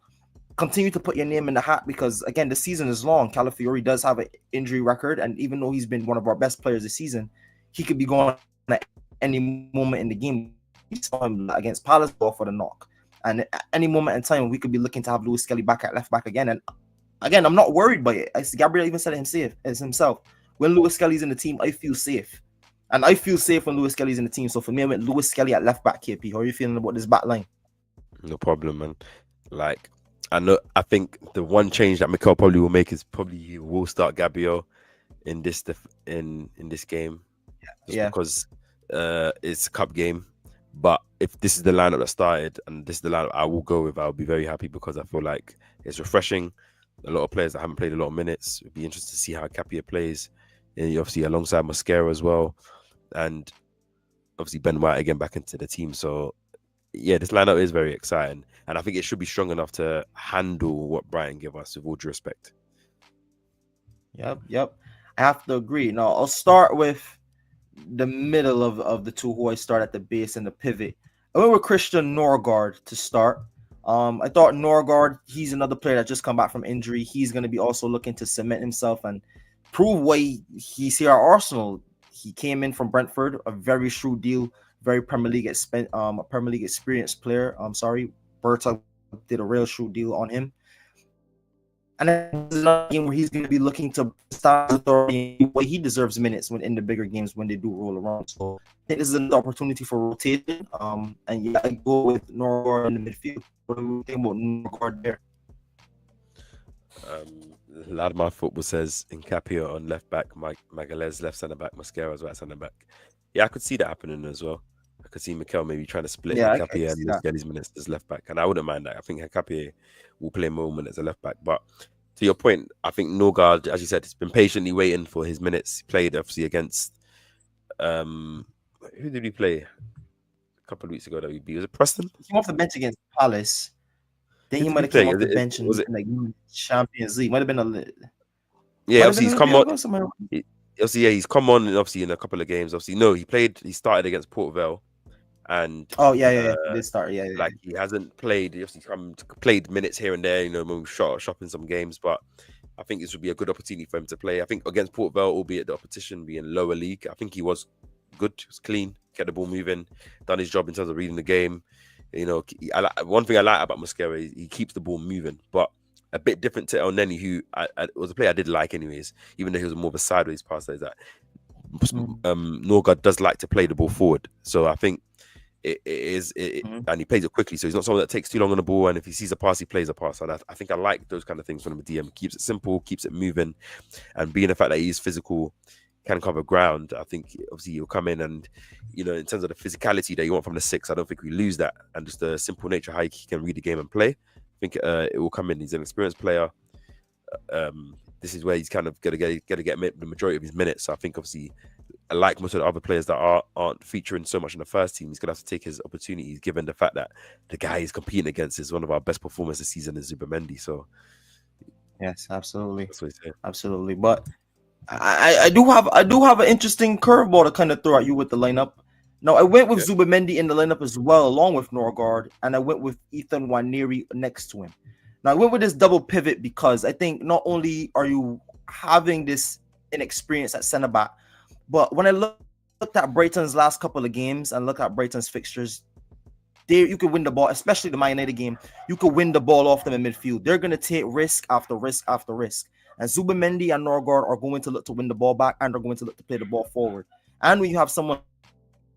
Continue to put your name in the hat because, again, the season is long. Calafiori does have an injury record, and even though he's been one of our best players this season, he could be going at any moment in the game. We saw him against Palace go for the knock. And at any moment in time, we could be looking to have Lewis Skelly back at left back again. And again, I'm not worried by it. Gabriel even said it himself. When Lewis Skelly's in the team, I feel safe. And I feel safe when Lewis Skelly's in the team. So for me, I went Lewis Skelly at left back, KP. How are you feeling about this back line? No problem, man. Like, I think the one change that Mikel probably will make is probably he will start Gabriel in this in this game. Because it's a cup game. But if this is the lineup that started and this is the lineup I will go with, I'll be very happy because I feel like it's refreshing. A lot of players that haven't played a lot of minutes. It'd be interesting to see how KAPE plays. And obviously alongside Mosquera as well. And obviously Ben White again back into the team. So yeah, this lineup is very exciting. And I think it should be strong enough to handle what Brighton give us with all due respect. Yep. I have to agree. Now I'll start with the middle of the two who I start at the base and the pivot. I went with Christian Norgard to start. I thought Norgard, he's another player that just come back from injury. He's going to be also looking to cement himself and prove why he's here at Arsenal. He came in from Brentford, a very shrewd deal, very Premier League experienced player. Berta did a real shrewd deal on him. And then there's another game where he's going to be looking to start authority why he deserves minutes when in the bigger games when they do roll around. So I think this is an opportunity for rotation. And yeah, I go with Norgard in the midfield. What do you think about Norgard there? Ladmar Football says in KAPE on left back, Magalhaes left centre back, Mosquera's right centre back. Yeah, I could see that happening as well. I could see Mikel maybe trying to split KAPE and get his minutes as left back, and I wouldn't mind that. I think KAPE will play more minutes as left back. But to your point, I think Norgard, as you said, has been patiently waiting for his minutes. He played obviously against who did he play a couple of weeks ago that we beat? Was it Preston? He came off the bench against Palace. Then he might have came off the bench in like Champions League. Might have been a yeah. Obviously, he's come on. He's come on. And obviously, in a couple of games. Obviously, no, he started against Port Vale, and he did start. Like he hasn't played. He obviously played minutes here and there. You know, when we shop in some games, but I think this would be a good opportunity for him to play. I think against Port Vale, albeit the opposition being lower league, I think he was good. He was clean, kept the ball moving, done his job in terms of reading the game. You know, one thing I like about Mosquera is he keeps the ball moving, but a bit different to El Neni, who was a player I did like anyways, even though he was more of a sideways passer. That Norgard does like to play the ball forward, so I think it is, and he plays it quickly. So he's not someone that takes too long on the ball, and if he sees a pass, he plays a pass. And I think I like those kind of things from the DM. Keeps it simple, keeps it moving, and being the fact that he's physical, can cover ground. I think obviously he'll come in and, you know, in terms of the physicality that you want from the six, I don't think we lose that, and just the simple nature how he can read the game and play. I think it will come in. He's an experienced player. This is where he's kind of gonna get the majority of his minutes. So I think obviously, like most of the other players that aren't featuring so much in the first team, he's gonna have to take his opportunities, given the fact that the guy he's competing against is one of our best performers this season, is Zubimendi. So yes, absolutely, that's what he's saying. Absolutely. But I do have an interesting curveball to kind of throw at you with the lineup. Now I went with Zubimendi in the lineup as well, along with Norgard, and I went with Ethan Nwaneri next to him. Now I went with this double pivot because I think not only are you having this inexperience at centre back, but when I looked at Brighton's last couple of games and look at Brighton's fixtures, you could win the ball, especially the Man United game. You could win the ball off them in midfield. They're going to take risk after risk after risk. And Zubimendi and Norgard are going to look to win the ball back, and they're going to look to play the ball forward. And when you have someone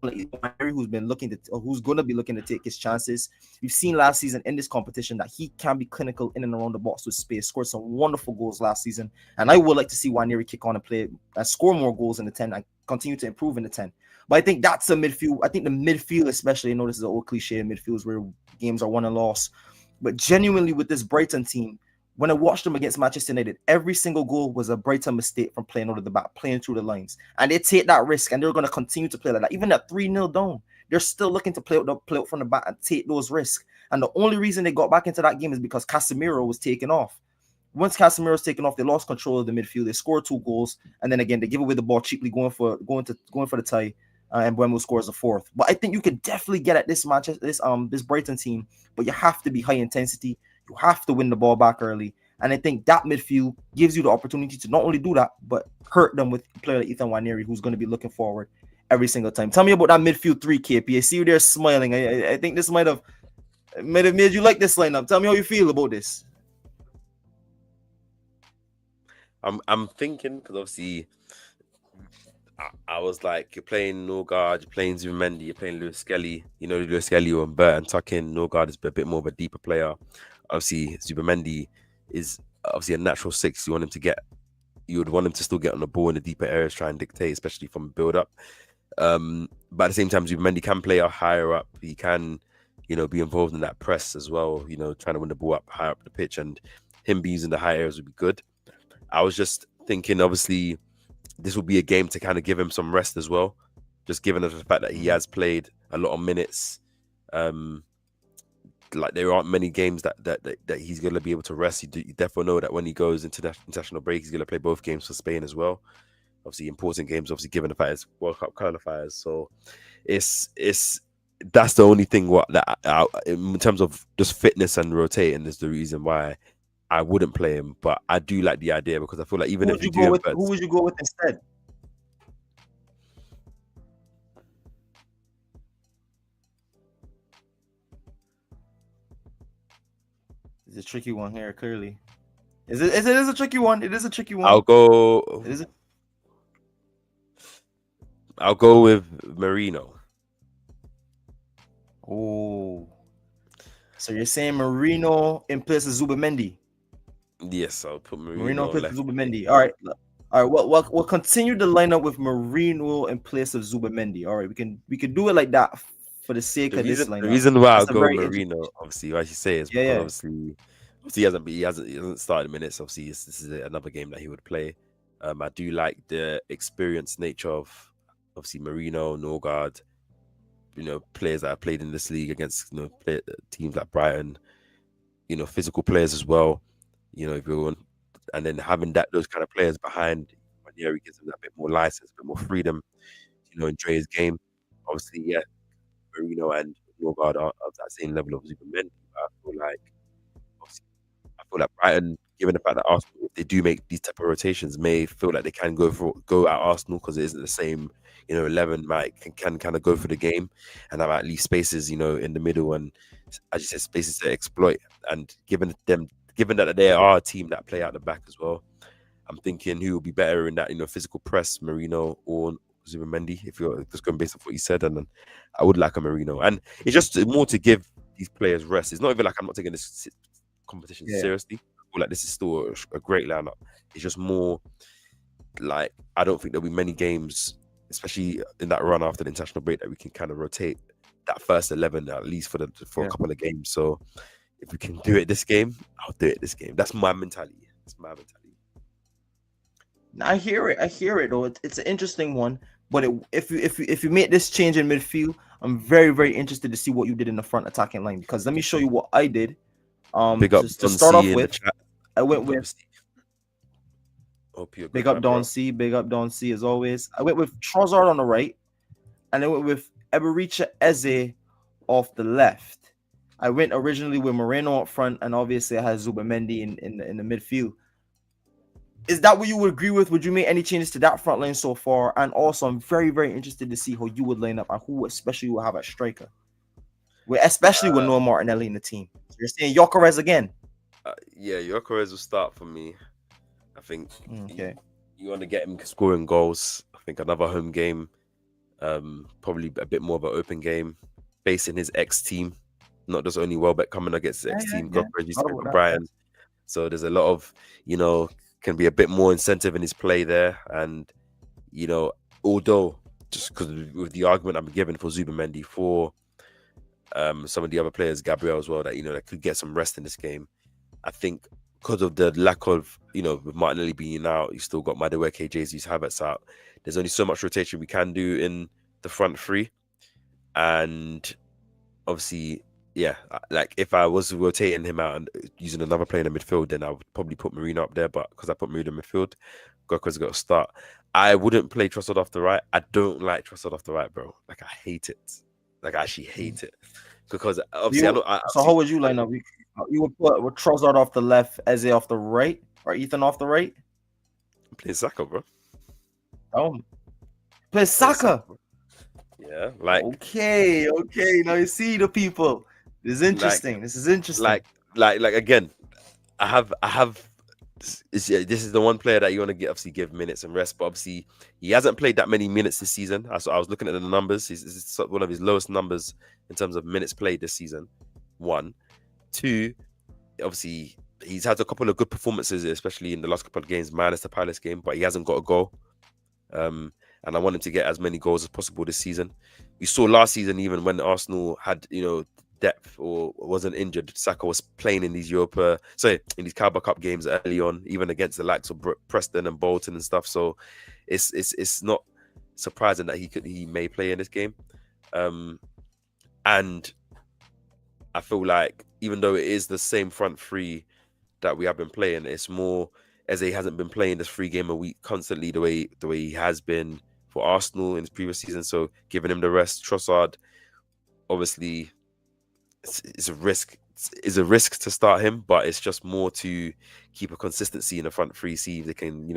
like who's going to be looking to take his chances, we've seen last season in this competition that he can be clinical in and around the box with space. Scored some wonderful goals last season, and I would like to see Nwaneri kick on and play and score more goals in the 10 and continue to improve in the 10. But I think that's a midfield. I think the midfield, especially, you know, this is an old cliche in midfields where games are won and lost. But genuinely with this Brighton team, when I watched them against Manchester United, every single goal was a Brighton mistake from playing out of the back, playing through the lines. And they take that risk, and they're going to continue to play like that. Even at 3-0 down, they're still looking to play out from the back and take those risks. And the only reason they got back into that game is because Casemiro was taken off. Once Casemiro was taken off, they lost control of the midfield. They scored 2 goals, and then again they give away the ball cheaply, going for the tie. And Mbeumo scores a 4th. But I think you can definitely get at this match, this Brighton team. But you have to be high intensity. You have to win the ball back early. And I think that midfield gives you the opportunity to not only do that, but hurt them with a player like Ethan Nwaneri, who's going to be looking forward every single time. Tell me about that midfield 3, KP. I see you there smiling. I think this might have made you like this lineup. Tell me how you feel about this. I'm thinking, because obviously I was like, you're playing Norgard, you're playing Zubimendi, you're playing Lewis Skelly. You know, Lewis Skelly and Burton tuck in. Norgard is a bit more of a deeper player. Obviously, Zubimendi is obviously a natural 6. You want him to get, you would want him to still get on the ball in the deeper areas, try and dictate, especially from build up. But at the same time, Zubimendi can play higher up. He can, you know, be involved in that press as well. You know, trying to win the ball up higher up the pitch, and him being in the high areas would be good. I was just thinking, obviously, this will be a game to kind of give him some rest as well, just given the fact that he has played a lot of minutes. Like there aren't many games that he's going to be able to rest. You definitely know that when he goes into the international break, he's going to play both games for Spain as well. Obviously, important games. Obviously, given the fact it's World Cup qualifiers, so it's that's the only thing in terms of just fitness and rotating is the reason why I wouldn't play him. But I do like the idea, because I feel like even if you do, who would you go with instead? It's a tricky one here. Clearly, it is a tricky one. It is a tricky one. I'll go with Marino. Oh, so you're saying Marino in place of Zubimendi? Yes, I'll put Marino in place of Zubimendi. All right. We'll continue the lineup with Marino in place of Zubimendi. All right, we can do it like that for the sake of this lineup. The reason why I'll go Marino, obviously, what you say is because obviously he hasn't started minutes. Obviously, this is another game that he would play. I do like the experienced nature of obviously Marino, Norgard, you know, players that have played in this league against, you know, teams like Brighton, you know, physical players as well. You know, everyone, and then having those kind of players behind, he gives him that bit more license, a bit more freedom, you know, enjoy his game. Obviously, yeah, Marino and Norgard are of that same level of Zubimendi. I feel like Brighton, given the fact that Arsenal, if they do make these type of rotations, may feel like they can go at Arsenal because it isn't the same, you know, 11. Can kind of go for the game and have at least spaces, you know, in the middle, and as you said, spaces to exploit. And given that they are a team that play out the back as well, I'm thinking who will be better in that, you know, physical press, Marino or Zubimendi, if you're just going based off what you said. And then I would like a Marino. And it's just more to give these players rest. It's not even like I'm not taking this competition seriously. I feel like this is still a great lineup. It's just more like I don't think there'll be many games, especially in that run after the international break, that we can kind of rotate that first 11 at least for a couple of games. So if we can do it this game, I'll do it this game. That's my mentality. I hear it though. It's an interesting one. But if you make this change in midfield, I'm very, very interested to see what you did in the front attacking line. Because let me show you what I did. To start off with, I went with big up Don C as always. I went with Trossard on the right, and I went with Ebericha Eze off the left. I went originally with Moreno up front, and obviously I had Zubimendi in the midfield. Is that what you would agree with? Would you make any changes to that front line so far? And also, I'm very, very interested to see how you would line up and who especially you will have at striker. Especially with no Martinelli in the team. So you're saying Gyökeres again? Yeah, Gyökeres will start for me. I think you want to get him scoring goals. I think another home game, probably a bit more of an open game, facing his ex-team. Not just only Welbeck coming against his ex-team. Gyökeres used to play for Brighton. So there's a lot of, you know, can be a bit more incentive in his play there. And, you know, although just because with the argument I'm giving for Zubimendi, for some of the other players, Gabriel as well, that that could get some rest in this game. I think because of the lack of, with Martinelli being out, you still got Madueke, Jesus, Havertz out. There's only so much rotation we can do in the front three, and obviously, yeah, like if I was rotating him out and using another player in the midfield, then I would probably put Marino up there. But because I put Marino in midfield, Goka's got to start. I wouldn't play Trossard off the right. I don't like Trossard off the right, bro. Like, I hate it. Like, I actually hate it. Because obviously, so how would you line up? You would put with Trossard off the left, Eze off the right, or Ethan off the right? Play Saka, bro. Oh, play Saka. Yeah, like okay. Now you see the people. This is interesting. This is interesting. Like again, I have. This is the one player that you want to obviously give minutes and rest, but obviously he hasn't played that many minutes this season. I was looking at the numbers. It's one of his lowest numbers in terms of minutes played this season. 1, 2, obviously he's had a couple of good performances, especially in the last couple of games, minus the Palace game, but he hasn't got a goal. And I want him to get as many goals as possible this season. We saw last season, even when Arsenal had, depth or wasn't injured, Saka was playing in these in these Carabao Cup games early on, even against the likes of Preston and Bolton and stuff. So it's not surprising that he may play in this game. And I feel like even though it is the same front three that we have been playing, it's more Eze hasn't been playing this 3 game a week constantly the way he has been for Arsenal in his previous season. So giving him the rest, Trossard, obviously, it's a risk. It's a risk to start him, but it's just more to keep a consistency in the front three, see if they can,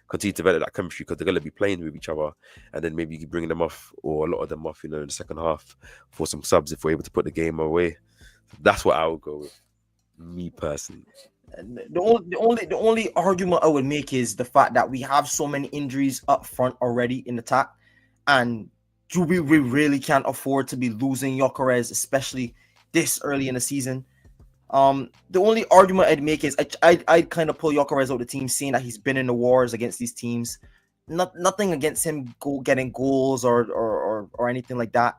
continue to develop that chemistry, because they're going to be playing with each other, and then maybe you bring them off, or a lot of them off, in the second half for some subs if we're able to put the game away. That's what I would go with, me personally. The only argument I would make is the fact that we have so many injuries up front already in attack, and we really can't afford to be losing Gyökeres, especially this early in the season. The only argument I'd make is I'd kind of pull Gyökeres out of the team, seeing that he's been in the wars against these teams. Nothing against him getting goals or anything like that.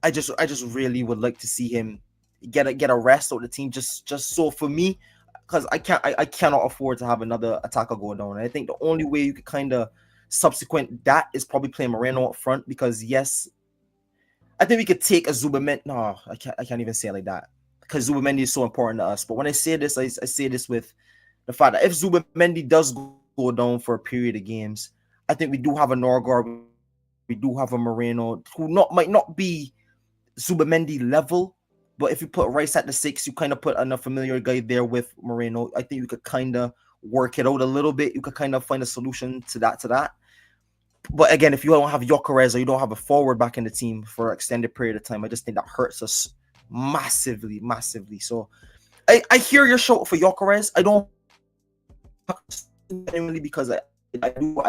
I just really would like to see him get a rest out of the team, just so for me, because I cannot afford to have another attacker go down. And I think the only way you could kind of subsequent that is probably playing Moreno up front, because yes, I think we could take a Zubimendi. No, I can't even say it like that, because Zubimendi is so important to us. But when I say this, I say this with the fact that if Zubimendi does go down for a period of games, I think we do have a Norgard, we do have a Moreno, who might not be Zubimendi level, but if you put Rice at the 6, you kind of put a familiar guy there with Moreno. I think you could kind of work it out a little bit. You could kind of find a solution to that. But again, if you don't have Gyökeres or you don't have a forward back in the team for an extended period of time, I just think that hurts us massively. So I hear your shout for Gyökeres. I don't really, because I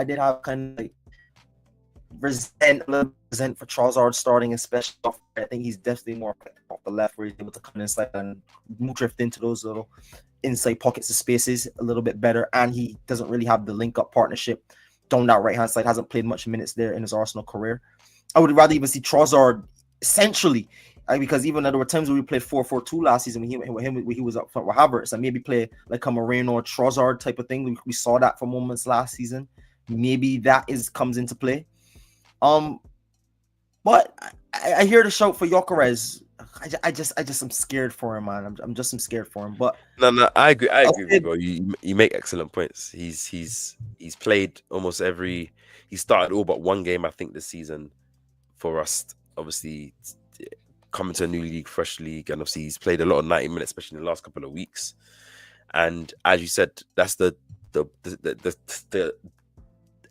did have kind of like resent for Trossard starting, especially off. I think he's definitely more off the left, where he's able to come inside and drift into those little inside pockets of spaces a little bit better, and he doesn't really have the link-up partnership down that right-hand side. Hasn't played much minutes there in his Arsenal career. I would rather even see Trossard essentially, because even though there were times where we played 4-4-2 last season when he was up front with Havertz, and maybe play like a Moreno or Trossard type of thing. We saw that for moments last season. Maybe that comes into play. But I hear the shout for Gyökeres. I just am scared for him, man. I'm scared for him. But no, I agree with you, bro. You make excellent points. He's played almost every. He started all but one game, I think, this season for us. Obviously, coming to a new league, fresh league, and obviously he's played a lot of 90 minutes, especially in the last couple of weeks. And as you said, that's the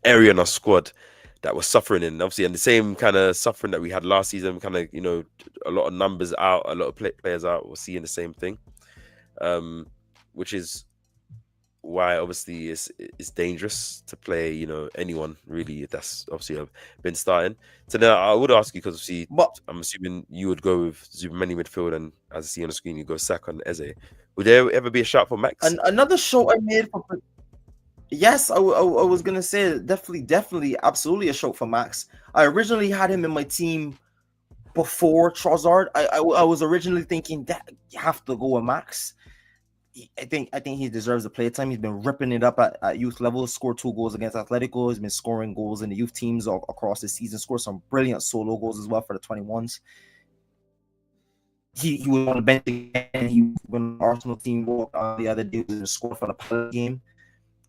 area in our squad that was suffering, and obviously, and the same kind of suffering that we had last season, kind of, a lot of numbers out, a lot of players out, we're seeing the same thing, which is why obviously it's dangerous to play, anyone really that's obviously been starting. So now I would ask you, because obviously, I'm assuming you would go with Zubimendi midfield, and as I see on the screen, you go Saka and Eze. Would there ever be a shout for Max? Another show I made for. Yes, I was gonna say definitely, absolutely a shout for Max. I originally had him in my team before Trossard. I was originally thinking that you have to go with Max. I think he deserves the play time. He's been ripping it up at youth level. Scored 2 goals against Atletico. He's been scoring goals in the youth teams across the season. Scored some brilliant solo goals as well for the 21s. He was on the bench again. He when the Arsenal team walked on the other day, he was scored for the Palace game.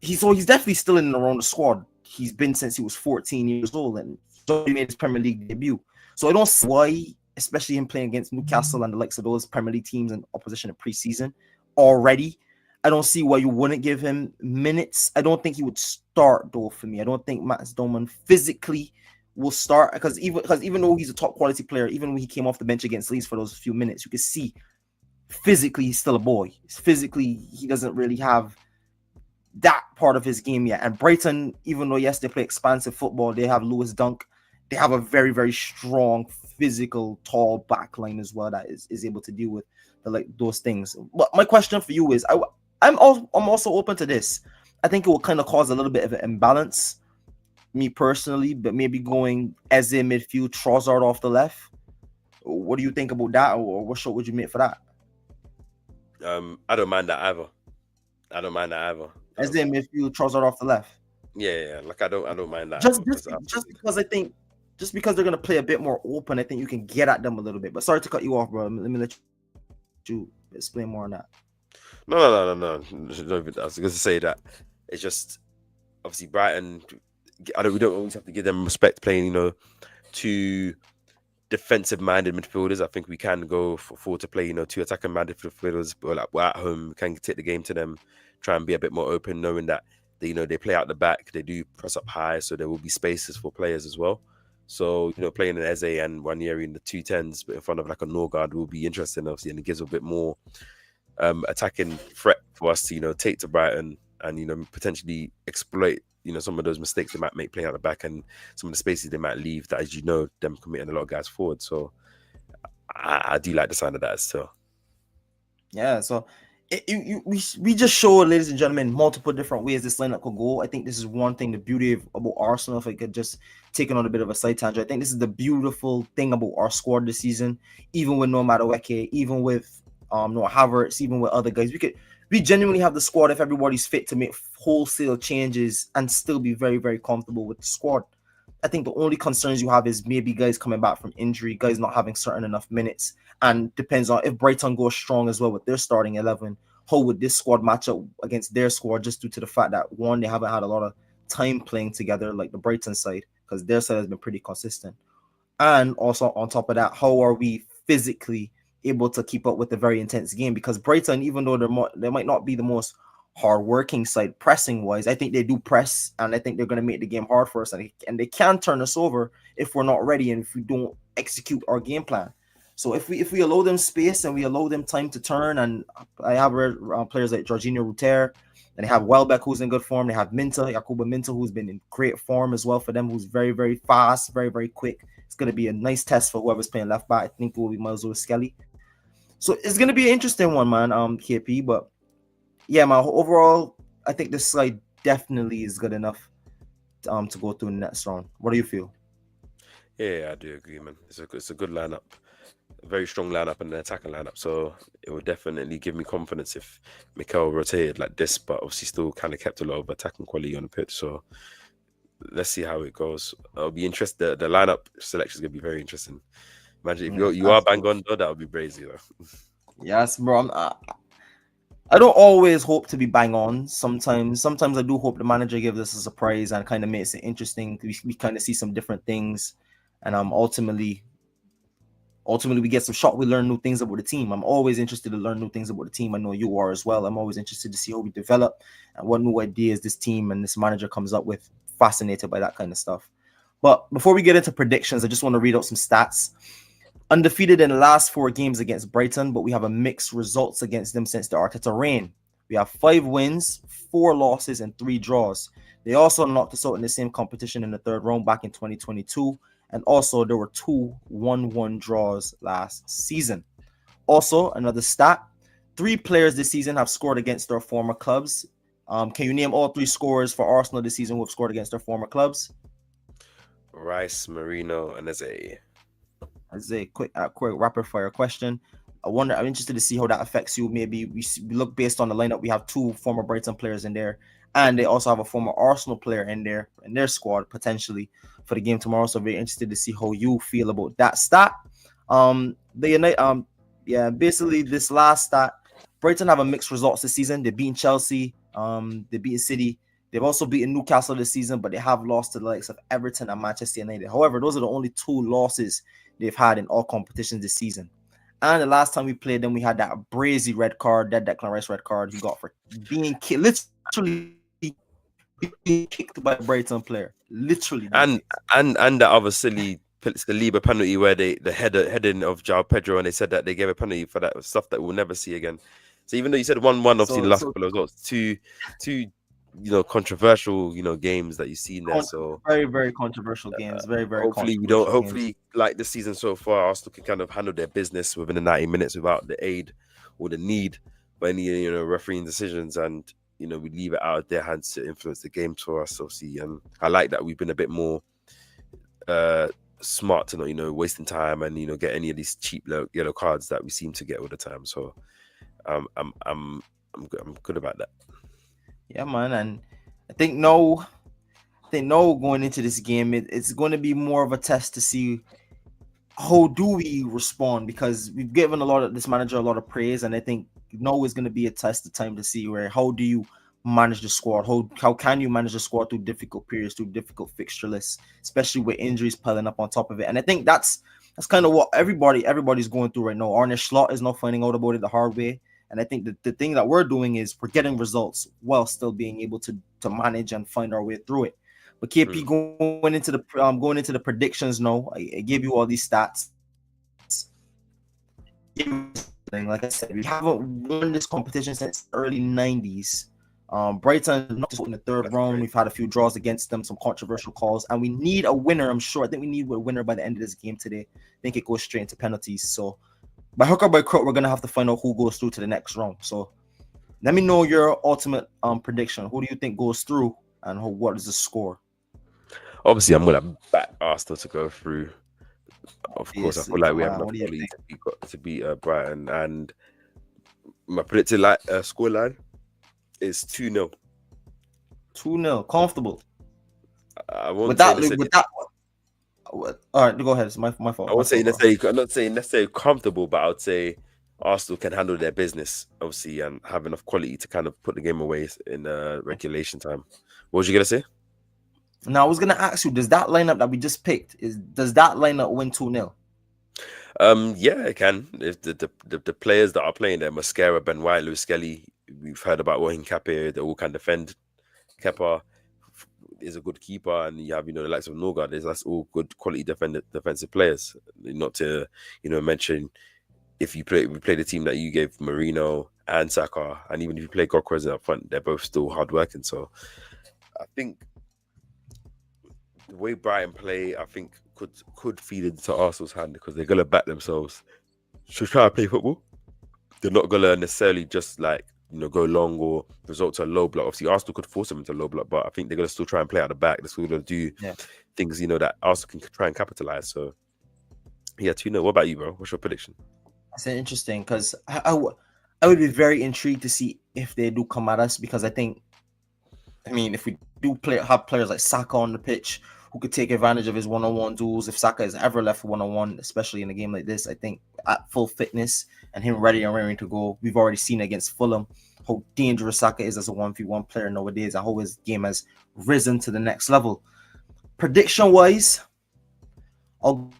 He's definitely still in and around the squad. He's been since he was 14 years old, and he's already made his Premier League debut. So I don't see why, especially him playing against Newcastle and the likes of those Premier League teams in opposition in preseason already. I don't see why you wouldn't give him minutes. I don't think he would start though. For me, I don't think Max Doman physically will start because even though he's a top quality player, even when he came off the bench against Leeds for those few minutes, you could see physically he's still a boy. Physically, he doesn't really have that part of his game yet. And Brighton, even though yes, they play expansive football, they have Lewis Dunk. They have a very, very strong, physical, tall back line as well that is able to deal with those things. But my question for you is, I'm also open to this. I think it will kind of cause a little bit of an imbalance, me personally, but maybe going Eze midfield, Trossard off the left. What do you think about that, or what shot would you make for that? I don't mind that either. Eze midfield, Trossard off the left. Yeah. Like I don't mind that. Just because I think just because they're gonna play a bit more open, I think you can get at them a little bit. But sorry to cut you off, bro. Let me let you explain more on that. No. I was going to say that it's just obviously Brighton. We don't always have to give them respect playing, two defensive-minded midfielders. I think we can go forward to play, two attacking-minded midfielders. But we're at home, we can take the game to them, try and be a bit more open, knowing that they play out the back, they do press up high, so there will be spaces for players as well. So playing an Eze and Wanyeri in the 210s, but in front of like a Norgard will be interesting, obviously, and it gives a bit more attacking threat for us to take to Brighton and potentially exploit some of those mistakes they might make playing out the back and some of the spaces they might leave that, as them committing a lot of guys forward. So I do like the sign of that as well. Yeah, so we just showed, ladies and gentlemen, multiple different ways this lineup could go. I think this is one thing, the beauty about Arsenal, if I could just take on a bit of a side tangent. I think this is the beautiful thing about our squad this season, even with no Madueke, even with no Havertz, even with other guys. We genuinely have the squad if everybody's fit to make wholesale changes and still be very, very comfortable with the squad. I think the only concerns you have is maybe guys coming back from injury, guys not having certain enough minutes, and depends on if Brighton goes strong as well with their starting 11. How would this squad match up against their squad, just due to the fact that one, they haven't had a lot of time playing together like the Brighton side, because their side has been pretty consistent. And also on top of that, how are we physically able to keep up with the very intense game? Because Brighton, even though they might not be the most hard-working side pressing-wise, I think they do press, and I think they're going to make the game hard for us, and they can turn us over if we're not ready and if we don't execute our game plan. So if we allow them space and we allow them time to turn, and I have players like Jorginho Ruter, and they have Welbeck, who's in good form. They have Yakuba Minta, who's been in great form as well for them, who's very, very fast, very, very quick. It's going to be a nice test for whoever's playing left back. I think it will be Miles Skelly. So it's going to be an interesting one, man, KP. But yeah, man, overall, I think this side definitely is good enough to go through the next round. What do you feel? Yeah, I do agree, man. It's a good lineup. A very strong lineup and an attacking lineup. So it would definitely give me confidence if Mikel rotated like this, but obviously still kind of kept a lot of attacking quality on the pitch. So let's see how it goes. I'll be interested. The lineup selection is going to be very interesting. Imagine if you are bang on, though, that would be crazy, though. Yes, bro. I don't always hope to be bang on. Sometimes I do hope the manager gives us a surprise and kind of makes it interesting. We kind of see some different things, and ultimately we get some shot. We learn new things about the team. I'm always interested to learn new things about the team. I know you are as well. I'm always interested to see how we develop and what new ideas this team and this manager comes up with. Fascinated by that kind of stuff. But before we get into predictions, I just want to read out some stats. Undefeated in the last 4 games against Brighton, but we have a mixed results against them since the Arteta reign. We have 5 wins, 4 losses, and 3 draws. They also knocked us out in the same competition in the third round back in 2022. And also, there were 2 1-1 draws last season. Also, another stat, 3 players this season have scored against their former clubs. Can you name all 3 scorers for Arsenal this season who have scored against their former clubs? Rice, Marino, and Eze. As a quick rapid fire question. I'm interested to see how that affects you. Maybe we look based on the lineup. We have 2 former Brighton players in there, and they also have a former Arsenal player in their squad potentially for the game tomorrow. So very interested to see how you feel about that stat. Basically this last stat, Brighton have a mixed results this season. They've beaten Chelsea, they beaten City. They've also beaten Newcastle this season, but they have lost to the likes of Everton and Manchester United. However, those are the only 2 losses they've had in all competitions this season. And the last time we played them, we had that brazy red card, that Declan Rice red card he got for being literally being kicked by a Brighton player. Literally. And that other silly Saliba penalty where the heading of João Pedro, and they said that they gave a penalty for that stuff that we'll never see again. So even though you said 1-1, obviously in the last couple of results, two controversial games that you've seen there. So very, very controversial games. Very, very. Hopefully, like this season so far, Arsenal can kind of handle their business within the 90 minutes without the aid or the need for any refereeing decisions, and we leave it out of their hands to influence the game for us. Obviously, and I like that we've been a bit more smart to not wasting time and get any of these cheap yellow cards that we seem to get all the time. So I'm good about that. Yeah, man, and I think no going into this game, it's going to be more of a test to see how do we respond, because we've given this manager a lot of praise, and I think no is going to be a test of time to see how do you manage the squad, how can you manage the squad through difficult periods, through difficult fixture lists, especially with injuries piling up on top of it. And I think that's kind of what everybody's going through right now. Arne Slot is now finding out about it the hard way. And I think the thing that we're doing is we're getting results while still being able to manage and find our way through it. But KP, going into the predictions now, I gave you all these stats. Like I said, we haven't won this competition since the early 90s. Brighton not just in the third round. We've had a few draws against them, some controversial calls, and we need a winner. I'm sure. I think we need a winner by the end of this game today. I think it goes straight into penalties. So by hook or by crook, we're gonna have to find out who goes through to the next round. So let me know your ultimate prediction. Who do you think goes through, and what is the score? Obviously, I'm gonna back Arsenal to go through. Of course, I feel like we have enough quality to beat Brighton, and my predicted scoreline is 2-0. 2-0, comfortable. I won't with that. All right, go ahead. It's my fault. I won't say necessarily. I'm not saying necessarily comfortable, but I would say Arsenal can handle their business, obviously, and have enough quality to kind of put the game away in regulation time. What was you gonna say? Now I was gonna ask you, does that lineup that we just picked does that lineup win 2-0? Yeah, it can. If the players that are playing there, Mascara, Ben White, Lewis Skelly, we've heard about Wayne KAPE, they all can defend. Kepa is a good keeper, and you have the likes of Norgard. That's all good quality defensive players. Not to mention if we play the team that you gave Marino and Saka, and even if you play Gokras up front, they're both still hardworking. So I think the way Brighton play, I think could feed into Arsenal's hand, because they're gonna back themselves to try to play football. They're not gonna necessarily just go long or result to a low block. Obviously, Arsenal could force them into a low block, but I think they're gonna still try and play out the back. They're still gonna do things that Arsenal can try and capitalize. So yeah, 2-0. What about you, bro? What's your prediction? That's interesting, because I would be very intrigued to see if they do come at us, because I mean, if we do have players like Saka on the pitch who could take advantage of his one-on-one duels, if Saka is ever left for one-on-one, especially in a game like this, I think at full fitness and him ready and raring to go, we've already seen against Fulham how dangerous Saka is as a 1v1 player nowadays, and how his game has risen to the next level. Prediction-wise, I'll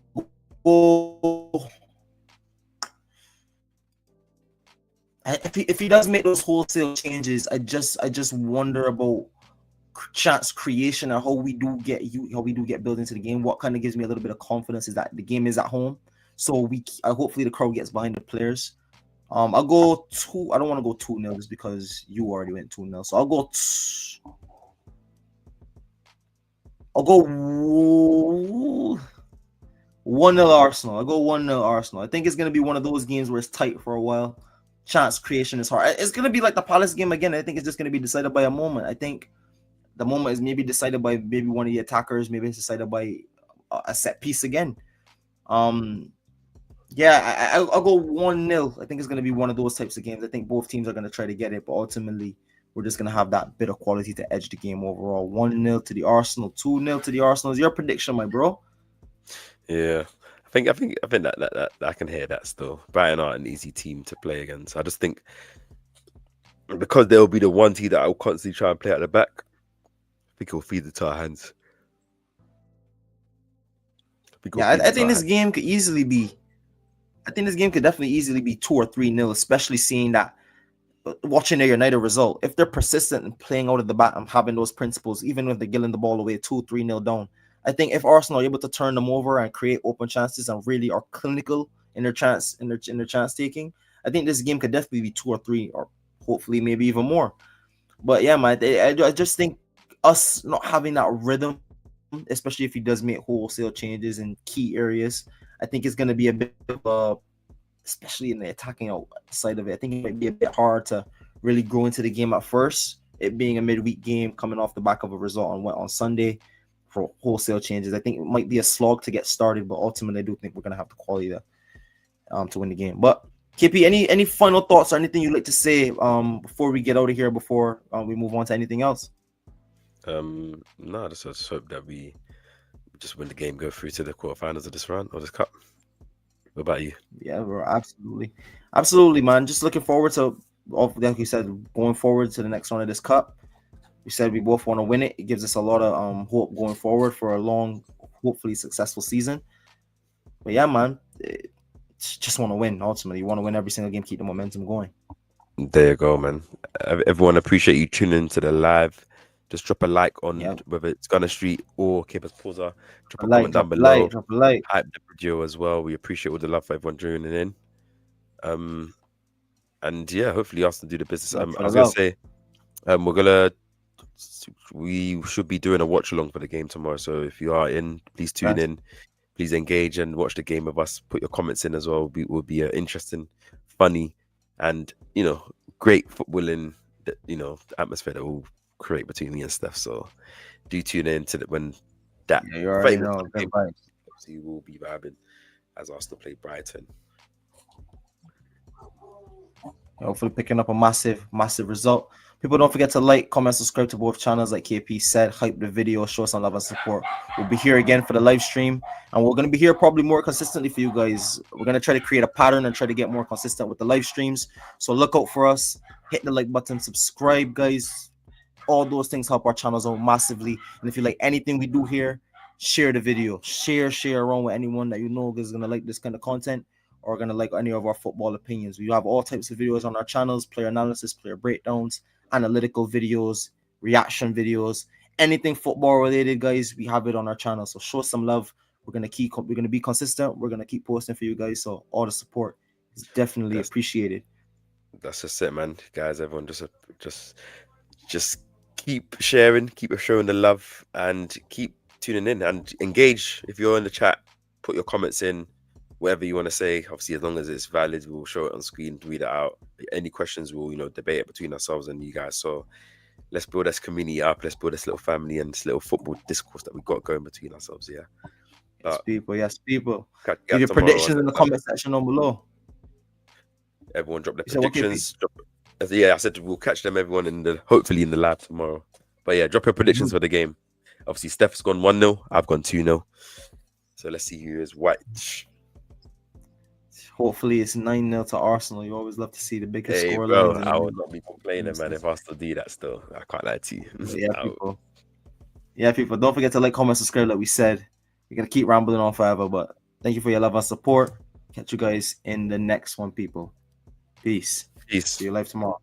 go. If he does make those wholesale changes, I just wonder about chance creation and how we do get built into the game. What kind of gives me a little bit of confidence is that the game is at home, so hopefully the crowd gets behind the players. I'll go 2. I don't want to go 2-0 just because you already went 2-0. So I'll go 1-0 Arsenal. I'll go 1-0 Arsenal. I think it's gonna be one of those games where it's tight for a while. chance creation is hard. It's gonna be like the Palace game again. I think it's just gonna be decided by a moment. I think the moment is maybe decided by maybe one of the attackers. Maybe it's decided by a set piece again. Yeah, I'll go 1-0. I think it's going to be one of those types of games. I think both teams are going to try to get it, but ultimately, we're just going to have that bit of quality to edge the game overall. 1-0 to the Arsenal, 2-0 to the Arsenal. Is your prediction, my bro? Yeah, I think that I can hear that still. Brighton aren't an easy team to play against. I just think because they'll be the one team that I'll constantly try and play at the back, I think it'll feed it to our hands. I think this game could easily be. I think this game could definitely easily be 2 or 3-0, especially seeing that watching their United result. If they're persistent and playing out of the back and having those principles, even if they're giving the ball away 2-3-0 down, I think if Arsenal are able to turn them over and create open chances and really are clinical in their chance taking, I think this game could definitely be 2 or 3 or hopefully maybe even more. But yeah, man, I just think us not having that rhythm, especially if he does make wholesale changes in key areas, I think it's going to be a bit of especially in the attacking side of it. I think it might be a bit hard to really grow into the game at first. It being a midweek game coming off the back of a result on Sunday for wholesale changes. I think it might be a slog to get started, but ultimately I do think we're going to have the quality to win the game. But KP, any final thoughts or anything you'd like to say before we get out of here, before we move on to anything else? No, I just hope that we just win the game, go through to the quarterfinals of this round or this cup. What about you? Yeah, bro, absolutely, man. Just looking forward to, like you said, going forward to the next round of this cup. We said we both want to win it. It gives us a lot of hope going forward for a long, hopefully successful season. But yeah, man, just want to win. Ultimately, you want to win every single game, keep the momentum going. There you go, man. Everyone, appreciate you tuning into the live. Just drop a like on whether it's Gunner Street or Capers Pausa. Drop a comment down below. Drop a like. Hype the video as well. We appreciate all the love for everyone tuning in. And yeah, hopefully Arsenal do the business. I was gonna say, we should be doing a watch along for the game tomorrow. So if you are in, please tune in. Please engage and watch the game with us. Put your comments in as well. Will be an interesting, funny, and great footballing. Atmosphere that will create between me and Steph. So do tune in to when that you already know obviously will be vibing as Arsenal play Brighton. Hopefully picking up a massive result. People, don't forget to like, comment, subscribe to both channels. Like KP said, hype the video, show some love and support. We'll be here again for the live stream, and we're going to be here probably more consistently for you guys. We're going to try to create a pattern and try to get more consistent with the live streams. So look out for us. Hit the like button, subscribe, guys. All those things help our channels out massively. And if you like anything we do here, share the video. Share around with anyone that you know is going to like this kind of content or going to like any of our football opinions. We have all types of videos on our channels: player analysis, player breakdowns, analytical videos, reaction videos, anything football related, guys. We have it on our channel. So show some love. We're going to be consistent. We're going to keep posting for you guys. So all the support is definitely appreciated. That's just it, man. Guys, everyone just keep sharing, keep showing the love, and keep tuning in and engage. If you're in the chat, put your comments in, whatever you want to say. Obviously, as long as it's valid, we'll show it on screen, read it out. Any questions, we'll debate it between ourselves and you guys. So let's build this community up. Let's build this little family and this little football discourse that we've got going between ourselves. Yeah. Yes, people. Give your predictions in the comment section down below. Everyone drop their predictions. I said we'll catch them, everyone, hopefully in the lab tomorrow. But yeah, drop your predictions for the game. Obviously, Steph's gone 1-0. I've gone 2-0. So let's see who is white. Hopefully it's 9-0 to Arsenal. You always love to see the biggest score lines. I would not be complaining, man, if Arsenal do that still. I quite like to. People. Don't forget to like, comment, subscribe like we said. We're going to keep rambling on forever, but thank you for your love and support. Catch you guys in the next one, people. Peace. Peace. See you live tomorrow.